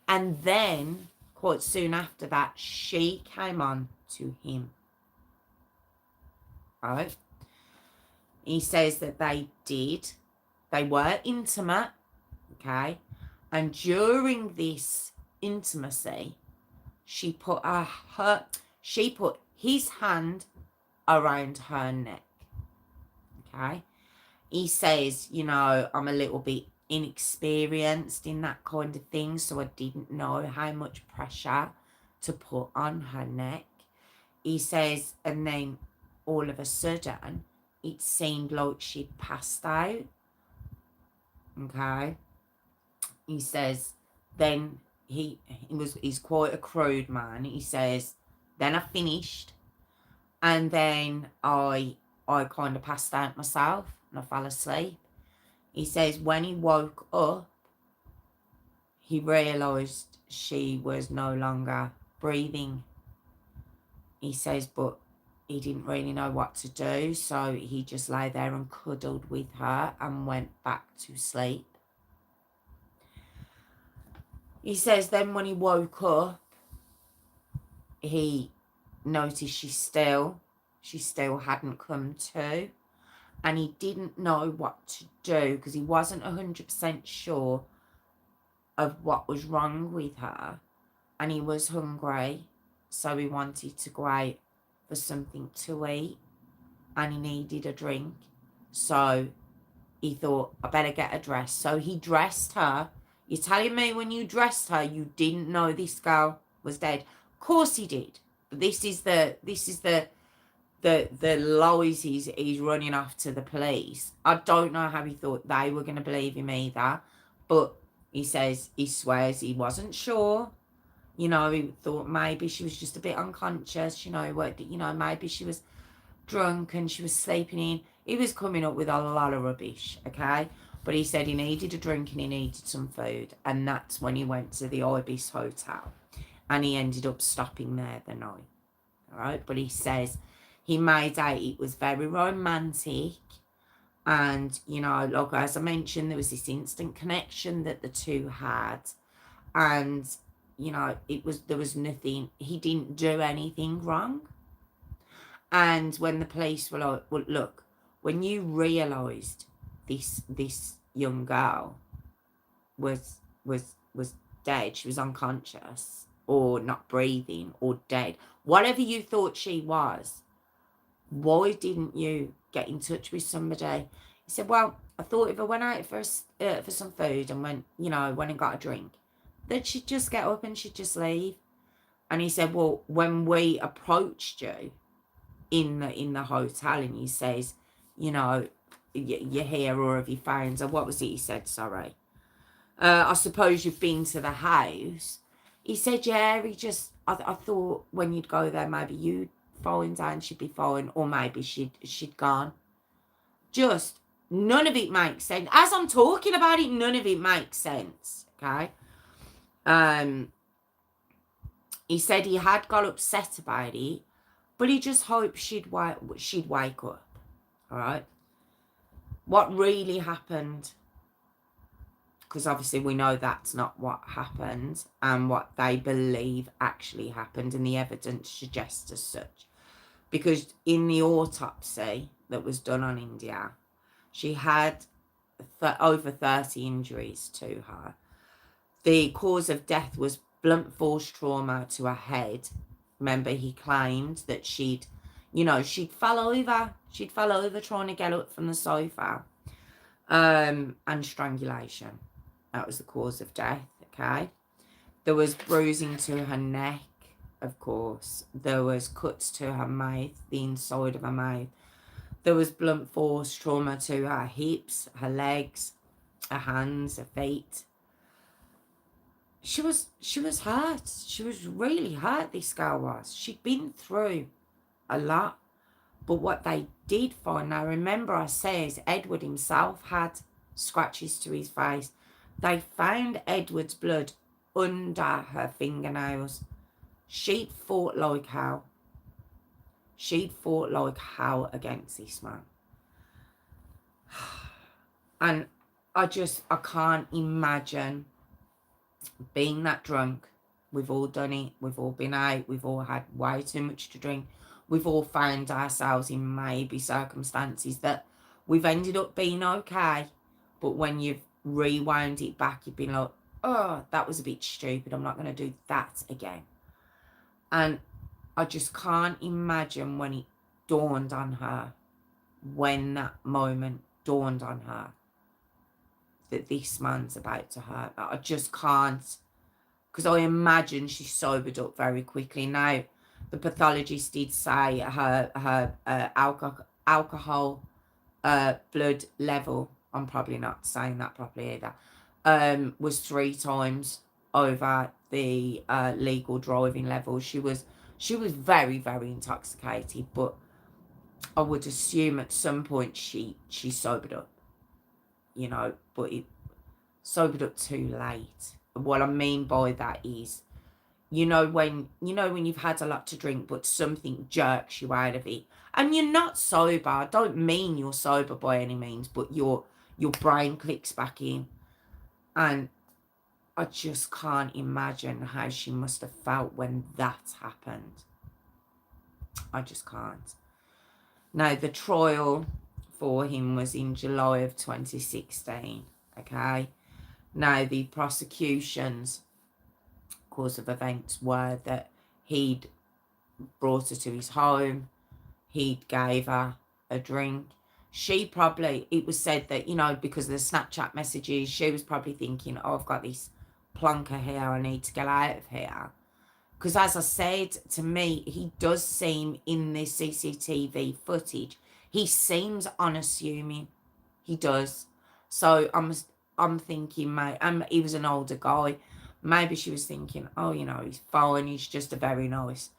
And then, quite soon after that, she came on to him. Right? He says that they were intimate, okay? And during this intimacy, she put his hand around her neck, okay? He says, you know, I'm a little bit inexperienced in that kind of thing, so I didn't know how much pressure to put on her neck. He says, and then all of a sudden, it seemed like she'd passed out. Okay. He says, then he's quite a crude man. He says, then I finished, and then I kind of passed out myself, and I fell asleep. He says when he woke up, he realised she was no longer breathing. He says, but he didn't really know what to do, so he just lay there and cuddled with her and went back to sleep. He says then when he woke up, he noticed she still hadn't come to. And he didn't know what to do because he wasn't 100% sure of what was wrong with her. And he was hungry, so he wanted to go out for something to eat. And he needed a drink. So he thought, I better get a dress. So he dressed her. You're telling me when you dressed her, you didn't know this girl was dead? Of course he did. But this is the lies he's running off to the police. I don't know how he thought they were going to believe him either, but he swears he wasn't sure. You know, he thought maybe she was just a bit unconscious, you know, maybe she was drunk and she was sleeping in. He was coming up with a lot of rubbish, okay? But he said he needed a drink and he needed some food, and that's when he went to the Ibis Hotel, and he ended up stopping there the night, all right? But he says he made out it was very romantic, and, you know, like as I mentioned, there was this instant connection that the two had, and, you know, there was nothing, he didn't do anything wrong. And when the police were like, well, look, when you realised this young girl was dead, she was unconscious or not breathing or dead, whatever you thought she was, why didn't you get in touch with somebody? He said, well, I thought if I went out for some food and went and got a drink, that she'd just get up and she'd just leave. And he said, well, when we approached you, in the hotel, and he says, you know, you're here, or have you found her? What was it he said? Sorry. I suppose you've been to the house. He said, yeah, I thought when you'd go there, maybe you'd find her and she'd be fine, or maybe she'd gone. Just none of it makes sense. As I'm talking about it, none of it makes sense. Okay. He said he had got upset about it, but he just hoped she'd wake up. All right. What really happened? Because obviously we know that's not what happened, and what they believe actually happened, and the evidence suggests as such. Because in the autopsy that was done on India, she had over 30 injuries to her. The cause of death was blunt force trauma to her head. Remember, he claimed that she'd fell over. She'd fell over trying to get up from the sofa. And strangulation. That was the cause of death, okay? There was bruising to her neck, of course. There was cuts to her mouth, the inside of her mouth. There was blunt force trauma to her hips, her legs, her hands, her feet. She was hurt. She was really hurt, this girl was. She'd been through a lot. But what they did find, now remember I says Edward himself had scratches to his face. They found Edward's blood under her fingernails. She'd fought like hell. She'd fought like hell against this man. And I can't imagine being that drunk. We've all done it. We've all been out. We've all had way too much to drink. We've all found ourselves in maybe circumstances that we've ended up being okay. But when you've rewound it back, you've been like, oh, that was a bit stupid. I'm not going to do that again. And I just can't imagine when it dawned on her, when that moment dawned on her, that this man's about to hurt her. I just can't, because I imagine she sobered up very quickly. Now, the pathologist did say her alcohol blood level, I'm probably not saying that properly either, was 3 times over the legal driving level. She was very, very intoxicated, but I would assume at some point she sobered up, you know, but it sobered up too late. What I mean by that is, you know when you've had a lot to drink, but something jerks you out of it, and you're not sober. I don't mean you're sober by any means, but your brain clicks back in. And I just can't imagine how she must have felt when that happened. I just can't. Now, the trial for him was in July of 2016, okay? Now, the prosecution's course of events were that he'd brought her to his home, he'd gave her a drink. She probably, it was said that, you know, because of the Snapchat messages, she was probably thinking, oh, I've got this plonker here, I need to get out of here. Because as I said, to me, he does seem, in this CCTV footage, he seems unassuming. He does. So I'm thinking, mate, he was an older guy. Maybe she was thinking, oh, you know, he's fine. He's just a very nice,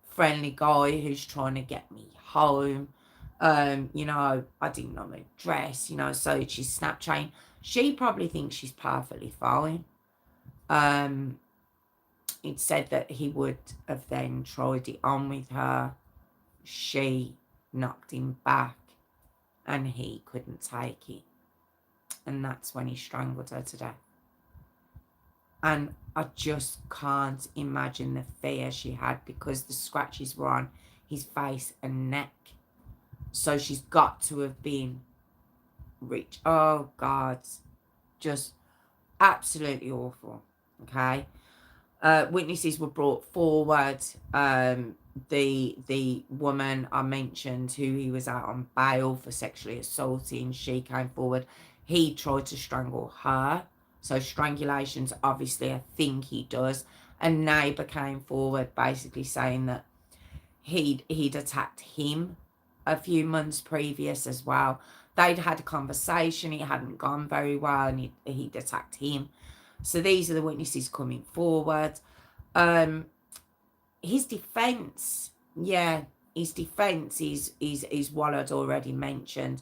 friendly guy who's trying to get me home. You know, I didn't know my address, you know, so she's Snapchatting. She probably thinks she's perfectly fine. It said that he would have then tried it on with her. She knocked him back and he couldn't take it. And that's when he strangled her to death. And I just can't imagine the fear she had, because the scratches were on his face and neck. So she's got to have been rich. Oh, God. Just absolutely awful. Okay. Witnesses were brought forward. The woman I mentioned, who he was out on bail for sexually assaulting, she came forward. He tried to strangle her. So strangulation's obviously a thing he does. A neighbour came forward basically saying that he'd attacked him a few months previous as well. They'd had a conversation, it hadn't gone very well, and he'd attacked him. So these are the witnesses coming forward. His defence, his defence is what I'd already mentioned.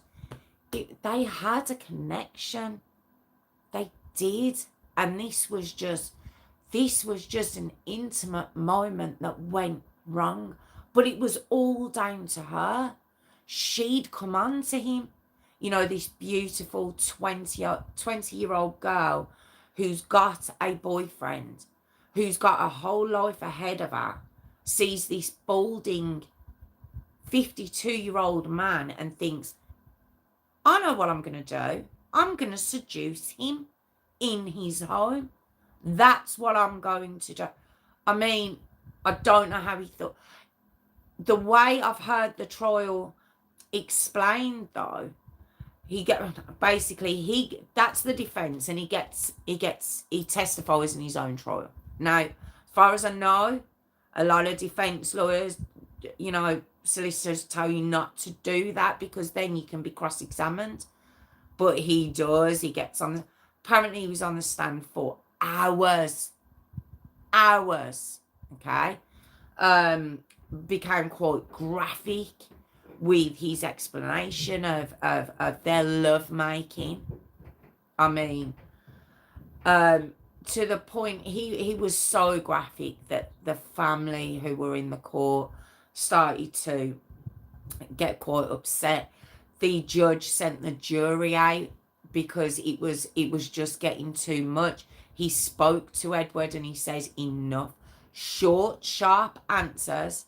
They had a connection. They did. And this was just an intimate moment that went wrong. But it was all down to her. She'd come on to him. You know, this beautiful 20-year-old girl who's got a boyfriend, who's got a whole life ahead of her, sees this balding 52-year-old man and thinks, I know what I'm going to do. I'm going to seduce him in his home. That's what I'm going to do. I mean, I don't know how he thought. The way I've heard the trial explained, though, that's the defense, and he testifies in his own trial. Now, as far as I know, a lot of defense lawyers, you know, solicitors tell you not to do that because then you can be cross-examined. But he does. He gets on. Apparently, he was on the stand for hours. Okay. Became quite graphic with his explanation of their love making. I mean, to the point he was so graphic that the family who were in the court started to get quite upset. The judge sent the jury out because it was just getting too much. He spoke to Edward and he says, enough. Short, sharp answers.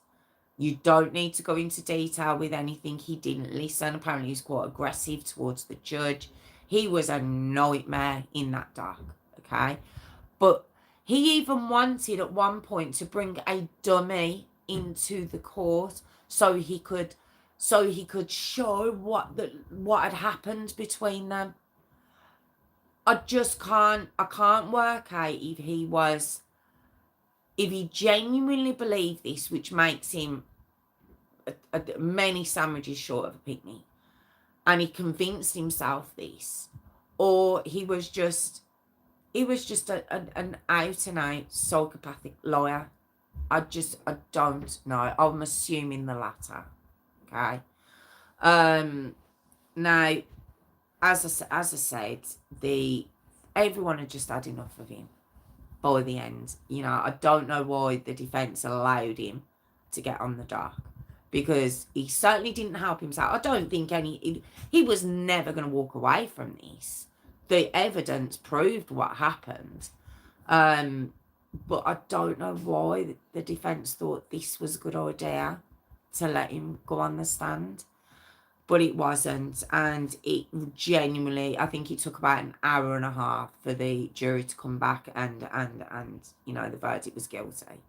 You don't need to go into detail with anything. He didn't listen. Apparently, he was quite aggressive towards the judge. He was a nightmare in that dock, okay? But he even wanted at one point to bring a dummy into the court so he could show what had happened between them. I can't work out if he genuinely believed this, which makes him many sandwiches short of a picnic, and he convinced himself this, or he was just an out-and-out psychopathic liar. I don't know. I'm assuming the latter. Okay. Now, as I said, everyone had just had enough of him by the end. You know, I don't know why the defence allowed him to get on the dock, because he certainly didn't help himself. I don't think he was never going to walk away from this. The evidence proved what happened. But I don't know why the defence thought this was a good idea to let him go on the stand. But it wasn't, and it genuinely, I think it took about an hour and a half for the jury to come back and you know, the verdict was guilty.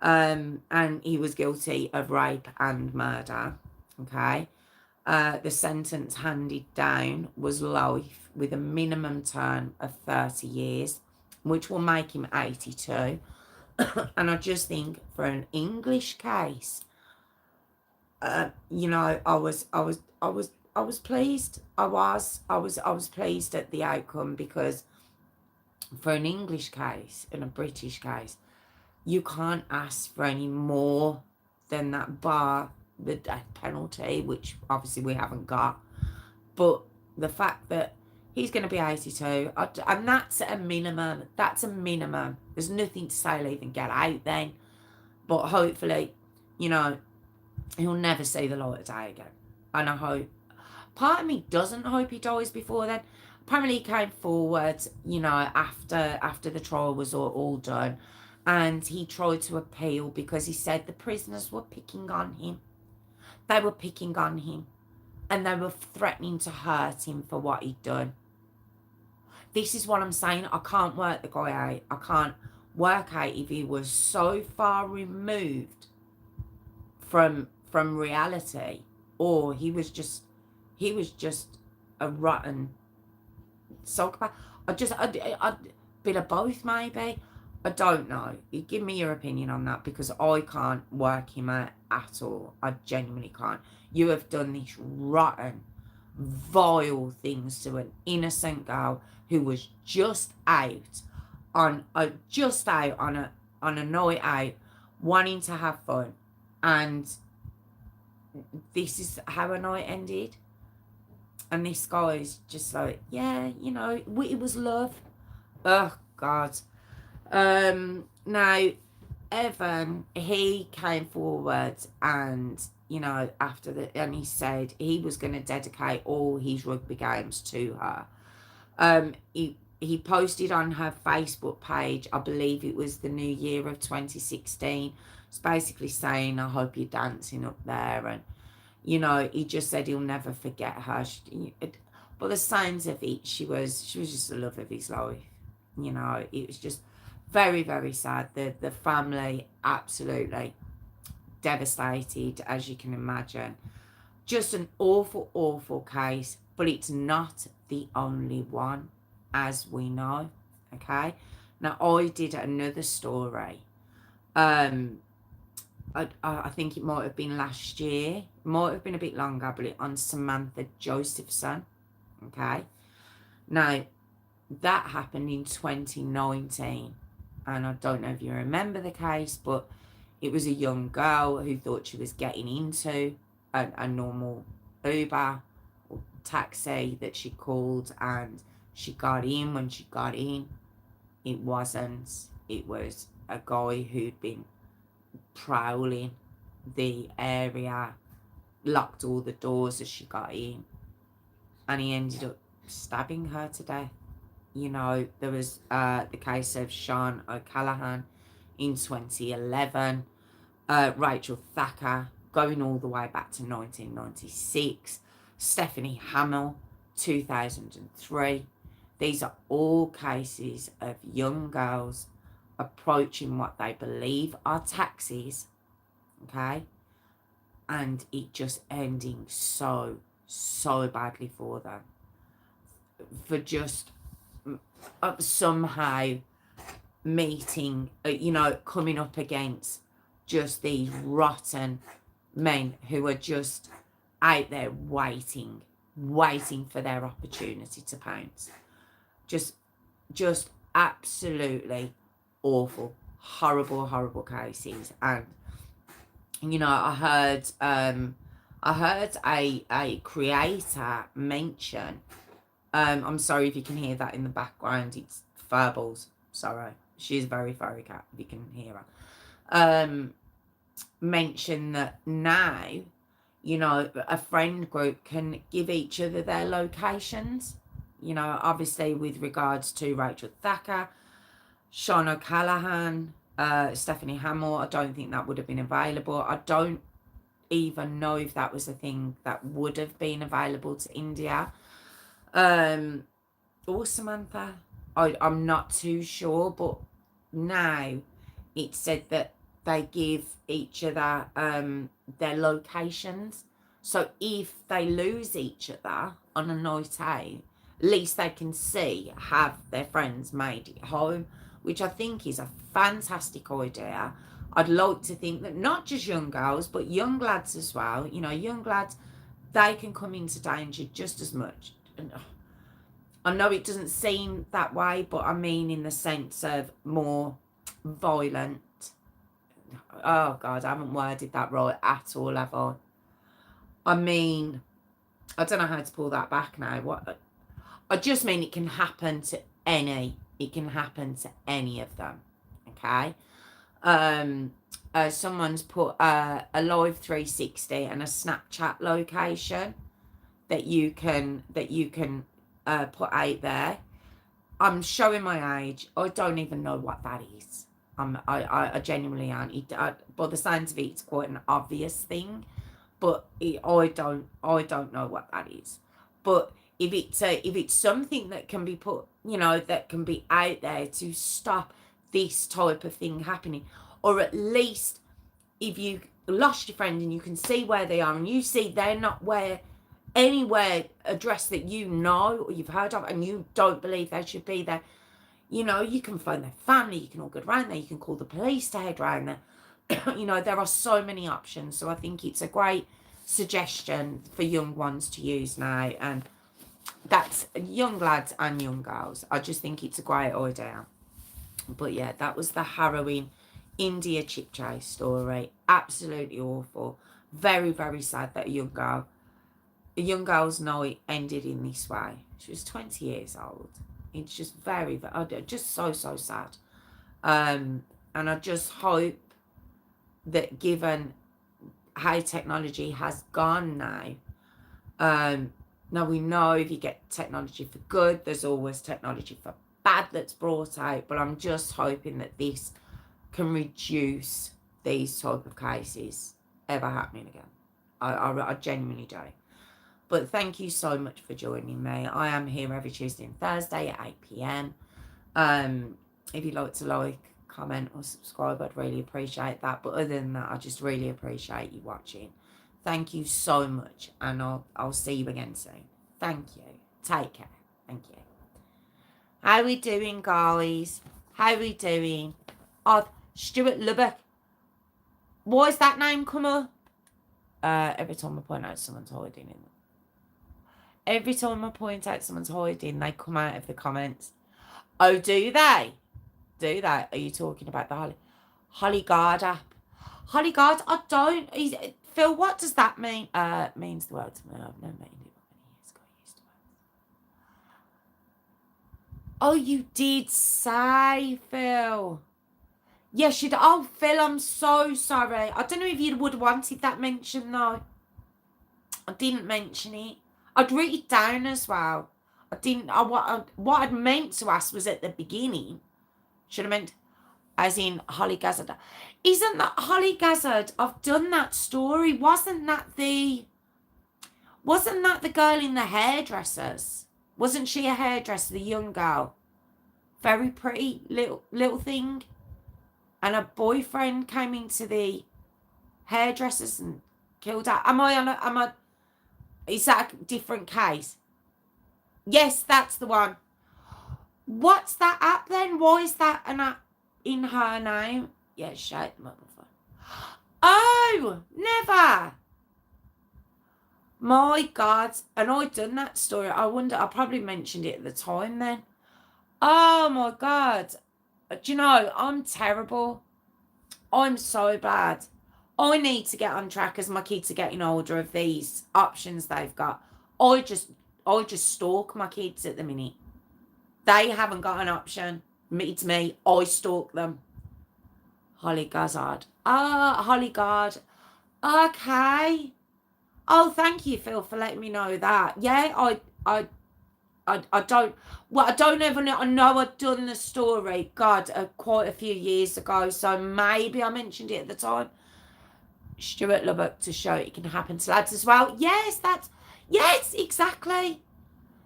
And he was guilty of rape and murder, okay? The sentence handed down was life with a minimum term of 30 years, which will make him 82. And I just think for an English case, you know, I was pleased. I was pleased at the outcome, because for an English case and a British case, you can't ask for any more than that, bar the death penalty, which obviously we haven't got. But the fact that he's going to be 82, and that's a minimum. That's a minimum. There's nothing to say he'll even get out then. But hopefully, you know, he'll never see the light of day again. And I hope, part of me doesn't hope he dies before then. Apparently he came forward, you know, after the trial was all done, and he tried to appeal because he said the prisoners were picking on him. They were picking on him, and they were threatening to hurt him for what he'd done. This is what I'm saying. I can't work the guy out. I can't work out if he was so far removed from reality, or he was just a rotten psychopath. I'd bit of both, maybe. I don't know. You give me your opinion on that, because I can't work him out at all. I genuinely can't. You have done these rotten, vile things to an innocent girl who was just out on a night out, wanting to have fun, and this is how a night ended. And this guy is just like, yeah, it was love. Oh God. Now, Evan, he came forward, and and he said he was going to dedicate all his rugby games to her. He posted on her Facebook page, I believe it was the new year of 2016. It's basically saying, I hope you're dancing up there. And he just said he'll never forget her. But the signs of it, she was just the love of his life. It was just very, very sad. The family absolutely devastated, as you can imagine. Just an awful, awful case, but it's not the only one, as we know. Okay. Now, I did another story. I think it might have been last year. It might have been a bit longer, but on Samantha Josephson. Okay. Now, that happened in 2019. And I don't know if you remember the case, but it was a young girl who thought she was getting into a normal Uber or taxi that she called, and she got in. When she got in, it wasn't. It was a guy who'd been prowling the area, locked all the doors as she got in, and he ended up stabbing her to death. There was the case of Sean O'Callaghan in 2011, Rachel Thacker going all the way back to 1996, Stephanie Hamill, 2003. These are all cases of young girls approaching what they believe are taxis, okay, and it just ending so badly for them, for just somehow meeting, coming up against just these rotten men who are just out there waiting for their opportunity to pounce. Just absolutely awful, horrible cases. And I heard a creator mention, I'm sorry if you can hear that in the background, it's Furballs, sorry, she's very cat if you can hear her, mention that now a friend group can give each other their locations, obviously with regards to Rachel Thacker, Sean O'Callaghan, Stephanie Hamill. I don't think that would have been available. I don't even know if that was a thing that would have been available to India, or Samantha. I'm not too sure, but now it's said that they give each other their locations. So if they lose each other on a night out, at least they can see, have their friends made it home, which I think is a fantastic idea. I'd like to think that not just young girls, but young lads as well, young lads, they can come into danger just as much. And I know it doesn't seem that way, but I mean in the sense of more violent. Oh God, I haven't worded that right at all, have I? I mean, I don't know how to pull that back now. I just mean it can happen to any of them. Okay. Someone's put a live 360 and a Snapchat location that you can put out there. I'm showing my age. I don't even know what that is. I genuinely aren't. By the sounds of it, it's quite an obvious thing, but I don't know what that is. But if it's something that can be put, that can be out there to stop this type of thing happening, or at least if you lost your friend and you can see where they are and you see they're not anywhere address that or you've heard of, and you don't believe they should be there, You know, you can phone their family, you can all go around there, you can call the police to head round there. You know, there are so many options. So I think it's a great suggestion for young ones to use now. And that's young lads and young girls. I just think it's a great idea. But yeah, that was the harrowing India Chipchase story. Absolutely awful. Very, very sad that a young girl's night ended in this way. She was 20 years old. It's just very, just so sad. And I just hope that given how technology has gone now we know if you get technology for good, there's always technology for bad that's brought out. But I'm just hoping that this can reduce these type of cases ever happening again. I genuinely do. But thank you so much for joining me. I am here every Tuesday and Thursday at 8 p.m. If you'd like to comment or subscribe, I'd really appreciate that. But other than that, I just really appreciate you watching. Thank you so much, and I'll see you again soon. Thank you. Take care. Thank you. How we doing, guys? How we doing? Oh, Stuart Lubbock. Why is that name come up? Every time I point out someone's hiding in them. Every time I point out someone's hiding, they come out of the comments. Oh, do they? Do they? Are you talking about the Holly Guard app? Holly Guard, I don't. Phil, what does that mean? Means the world to me. I've never met anybody years ago. Used to. Oh, you did say, Phil. Yes, you'd. Oh, Phil, I'm so sorry. I don't know if you would have wanted that mentioned, though. I didn't mention it. I'd written it down as well. I didn't. What I'd meant to ask was at the beginning. Should have meant, as in Holly Gazzard. Isn't that Holly Gazzard? I've done that story. Wasn't that the girl in the hairdressers? Wasn't she a hairdresser, the young girl? Very pretty little thing. And her boyfriend came into the hairdressers and killed her. Is that a different case? Yes, that's the one. What's that app then? Why is that an app in her name? Yeah, shut the microphone. Oh, never. My God. And I'd done that story. I wonder, I probably mentioned it at the time then. Oh my God. Do you know, I'm terrible. I'm so bad. I need to get on track as my kids are getting older of these options they've got. I just stalk my kids at the minute. They haven't got an option. It's me. I stalk them. Holly Gazzard. Holly Guard. Okay. Oh, thank you, Phil, for letting me know that. Yeah, I don't. Well, I don't ever know. I know I'd done the story. God, quite a few years ago. So maybe I mentioned it at the time. Stuart Lubbock to show it can happen to lads as well. Yes, exactly.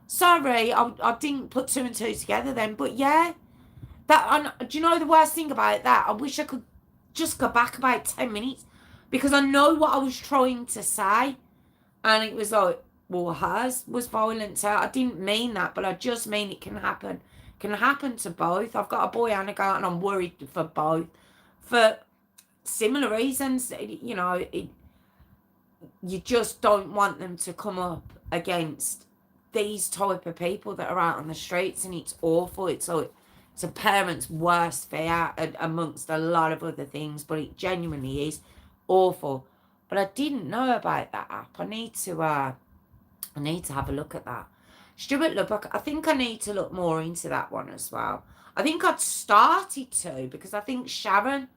Sorry, I didn't put two and two together then, but yeah. Do you know the worst thing about that? I wish I could just go back about 10 minutes because I know what I was trying to say. And it was like, well, hers was violent. So I didn't mean that, but I just mean it can happen. Can happen to both. I've got a boy and a girl, and I'm worried for both. For similar reasons, you know, you just don't want them to come up against these type of people that are out on the streets, and it's awful. It's like it's a parent's worst fear amongst a lot of other things, but it genuinely is awful. But I didn't know about that app. I need to have a look at that. Stuart Lubbock, I think I need to look more into that one as well. I think I'd started to because I think Sharon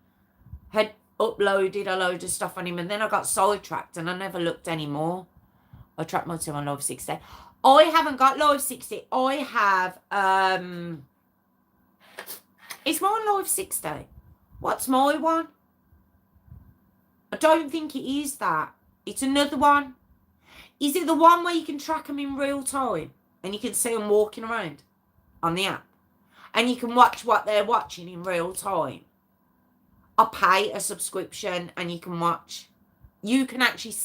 had uploaded a load of stuff on him, and then I got sidetracked and I never looked anymore. I tracked my two on Live 60. I haven't got Live 60. I have is mine Live 60? What's my one? I don't think it is that. It's another one. Is it the one where you can track them in real time and you can see them walking around on the app and you can watch what they're watching in real time? I pay a subscription and you can watch. You can actually...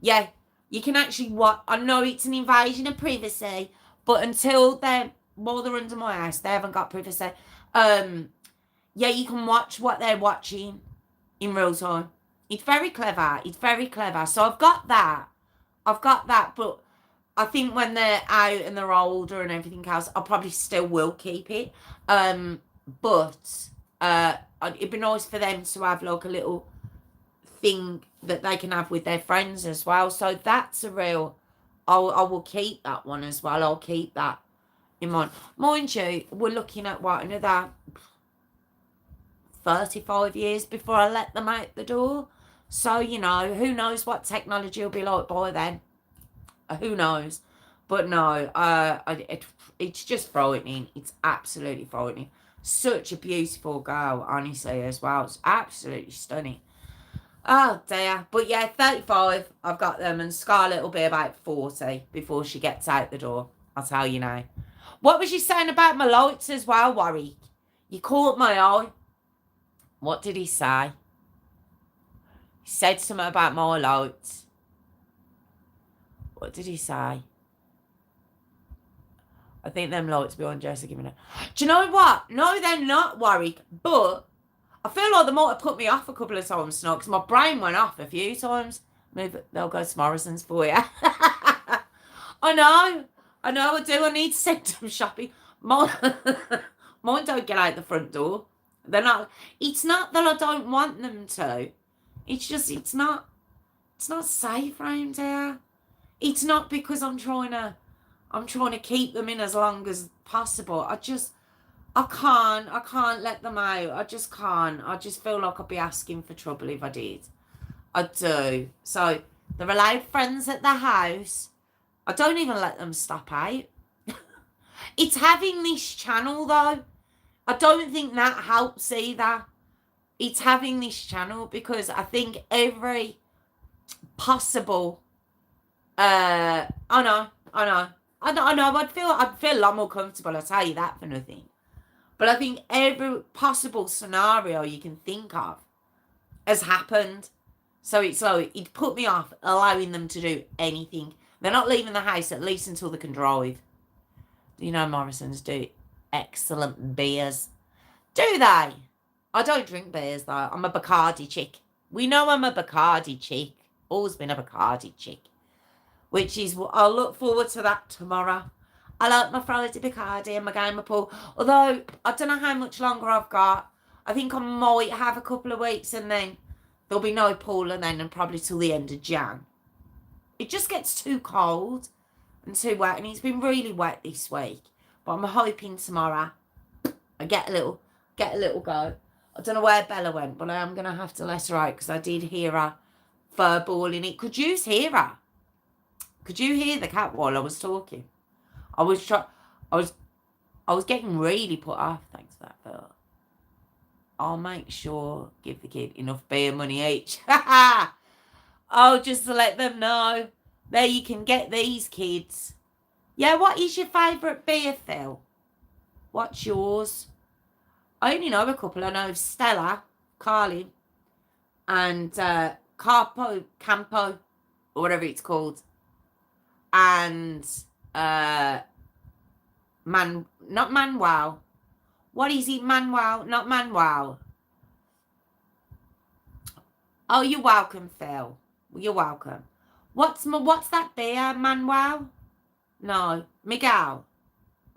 yeah. You can actually watch. I know it's an invasion of privacy, but until then, while they're under my house, they haven't got privacy. Yeah, you can watch what they're watching in real time. It's very clever. It's very clever. So I've got that. But I think when they're out and they're older and everything else, I probably still will keep it. But it'd be nice for them to have like a little thing that they can have with their friends as well. So that's a real. I will keep that one as well. I'll keep that in mind. Mind you, we're looking at what, another 35 years before I let them out the door. So, you know, who knows what technology will be like by then. Who knows? But no, it's just frightening. It's absolutely frightening. Such a beautiful girl, honestly, as well. It's absolutely stunning. Oh, dear. But yeah, 35, I've got them. And Scarlett will be about 40 before she gets out the door. I'll tell you now. What was you saying about my lights as well, Warwick? You caught my eye. What did he say? He said something about my lights. What did he say? I think them lights behind Jess are giving it. Do you know what? No, they're not, Warwick. But I feel like they might have put me off a couple of times tonight because my brain went off a few times. Maybe they'll go to Morrison's for you. I know I do. I need to send them shopping. Mine don't get out the front door. They're not. It's not that I don't want them to. It's just it's not safe around here. It's not because I'm trying to keep them in as long as possible. I can't let them out. I just can't. I just feel like I'd be asking for trouble if I did. I do. So they're allowed friends at the house. I don't even let them stop out. It's having this channel though. I don't think that helps either. It's having this channel because I think every possible I know. I'd feel a lot more comfortable, I'll tell you that for nothing. But I think every possible scenario you can think of has happened. So it's like it put me off allowing them to do anything. They're not leaving the house at least until they can drive. You know Morrison's do excellent beers. Do they? I don't drink beers though. I'm a Bacardi chick. We know I'm a Bacardi chick. Always been a Bacardi chick. Which is, I'll look forward to that tomorrow. I like my Friday Bacardi and my game of pool. Although, I don't know how much longer I've got. I think I might have a couple of weeks and then there'll be no pool and then probably till the end of Jan. It just gets too cold and too wet. And it's been really wet this week. But I'm hoping tomorrow I get a little go. I don't know where Bella went, but I am going to have to let her out because I did hear her furballing it. Could you hear her? Could you hear the cat while I was talking? I was getting really put off. Thanks for that, Phil. I'll make sure give the kid enough beer money each. Oh, just to let them know. There you can get these kids. Yeah, what is your favourite beer, Phil? What's yours? I only know a couple. I know Stella, Carlin, and Campo, or whatever it's called. And not Manuel. What is it, Manuel? Not Manuel. Oh, you're welcome, Phil. You're welcome. What's that beer, Manuel? No, Miguel.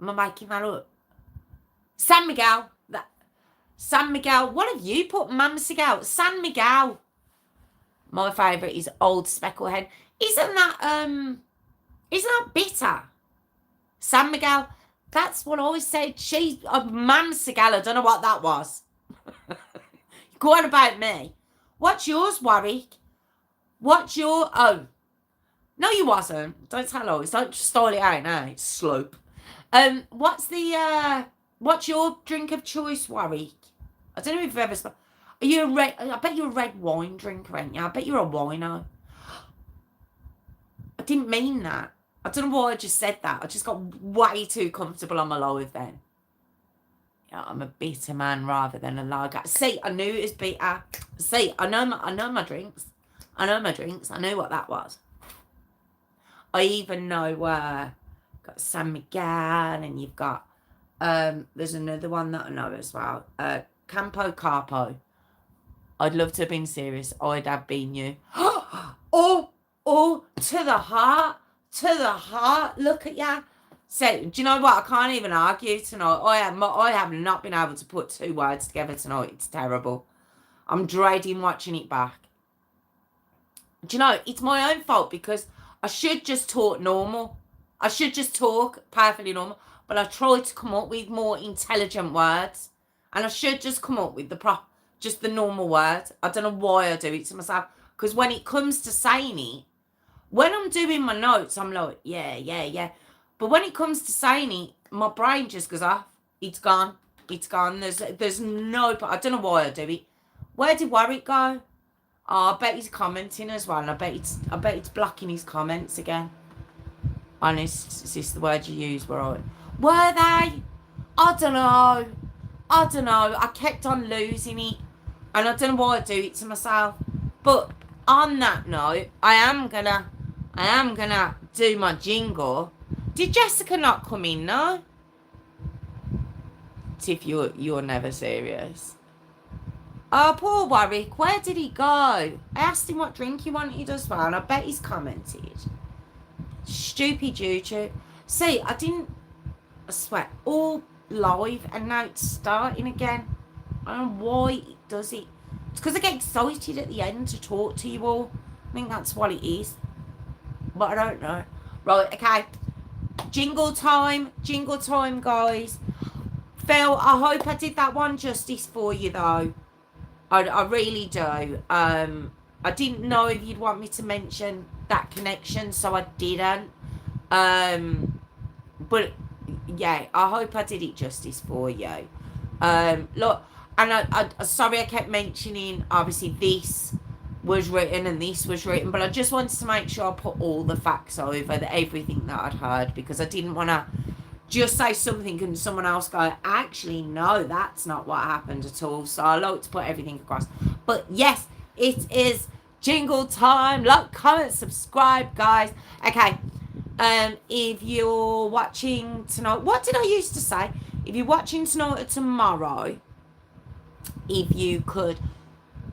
Am I making that up? San Miguel. San Miguel. What have you put, Mamsigal? San Miguel. My favourite is Old Specklehead. Isn't that bitter? San Miguel. That's what I always said. She's a Mamsigal. I don't know what that was. Go on about me. What's yours, Warwick? What's your... Oh. No, you wasn't. Don't tell always. Don't just style it out now. It's slope. What's your drink of choice, Warwick? I don't know if you've ever... Are you a red... I bet you're a red wine drinker, ain't you? I bet you're a wino. I didn't mean that. I don't know why I just said that. I just got way too comfortable on my live then. Yeah, I'm a bitter man rather than a lager. See, I knew it was bitter. See, I know my drinks. I know what that was. I even know got San Miguel and you've got There's another one that I know as well. Campo Carpo. I'd love to have been serious. I'd have been you. Oh, to the heart. To the heart. Look at ya. So, do you know what? I can't even argue tonight. I have not been able to put 2 words together tonight. It's terrible. I'm dreading watching it back. Do you know, it's my own fault because I should just talk normal. I should just talk perfectly normal. But I try to come up with more intelligent words. And I should just come up with just the normal words. I don't know why I do it to myself. Because when it comes to saying it, when I'm doing my notes, I'm like, yeah. But when it comes to saying it, my brain just goes off. It's gone. There's no, I don't know why I do it. Where did Warwick go? Oh, I bet he's commenting as well. And I bet it's blocking his comments again. Honest, is this the word you use? Were they? I don't know. I kept on losing it. And I don't know why I do it to myself. But on that note, I am gonna do my jingle. Did Jessica not come in, no? Tiff, you're never serious. Oh, poor Warwick. Where did he go? I asked him what drink he wanted as well, and I bet he's commented. Stupid YouTube. See, I swear, all live, and now it's starting again. I don't know why it does it. It's because I get excited at the end to talk to you all. I think that's what it is. But I don't know. Right, okay. Jingle time, guys. Phil, I hope I did that one justice for you, though. I really do. I didn't know if you'd want me to mention that connection, so I didn't. But yeah, I hope I did it justice for you. Look, and I sorry I kept mentioning, obviously this was written and this was written, but I just wanted to make sure I put all the facts over everything that I'd heard, because I didn't want to just say something and someone else go, actually, no, that's not what happened at all. So I like to put everything across. But yes, it is jingle time. Like, comment, subscribe, guys. Okay. If you're watching tonight, what did I used to say? If you're watching tonight or tomorrow, if you could,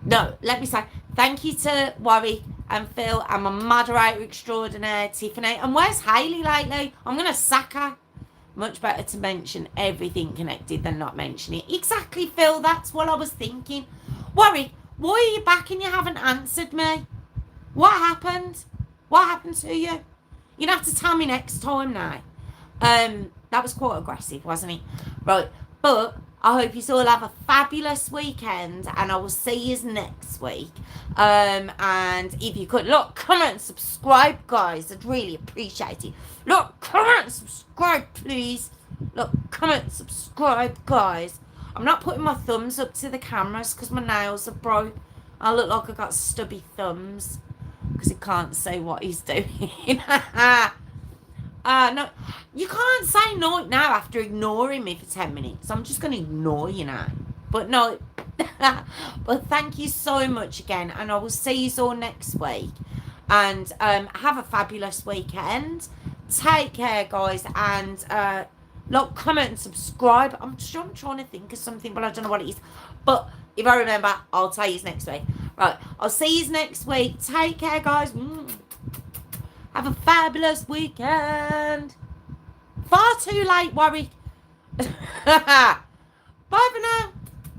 no, let me say thank you to Warwick and Phil and my moderator extraordinaire, Tiffany. And where's Hayley lately? I'm going to sack her. Much better to mention everything connected than not mention it. Exactly, Phil. That's what I was thinking. Warwick, why are you back and you haven't answered me? What happened? What happened to you? You'd have to tell me next time now. That was quite aggressive, wasn't it? Right, but I hope you all have a fabulous weekend, and I will see you next week. And if you could, look, comment, subscribe, guys. I'd really appreciate it. Look, comment, subscribe, please. Look, comment, subscribe, guys. I'm not putting my thumbs up to the cameras because my nails are broke. I look like I got stubby thumbs because he can't say what he's doing. No, you can't say no now after ignoring me for 10 minutes. I'm just going to ignore you now. But no, but thank you so much again. And I will see you all next week. And have a fabulous weekend. Take care, guys. And like, comment and subscribe. I'm trying to think of something, but I don't know what it is. But if I remember, I'll tell you next week. Right, I'll see you next week. Take care, guys. Have a fabulous weekend. Far too late, Warwick. Bye for now.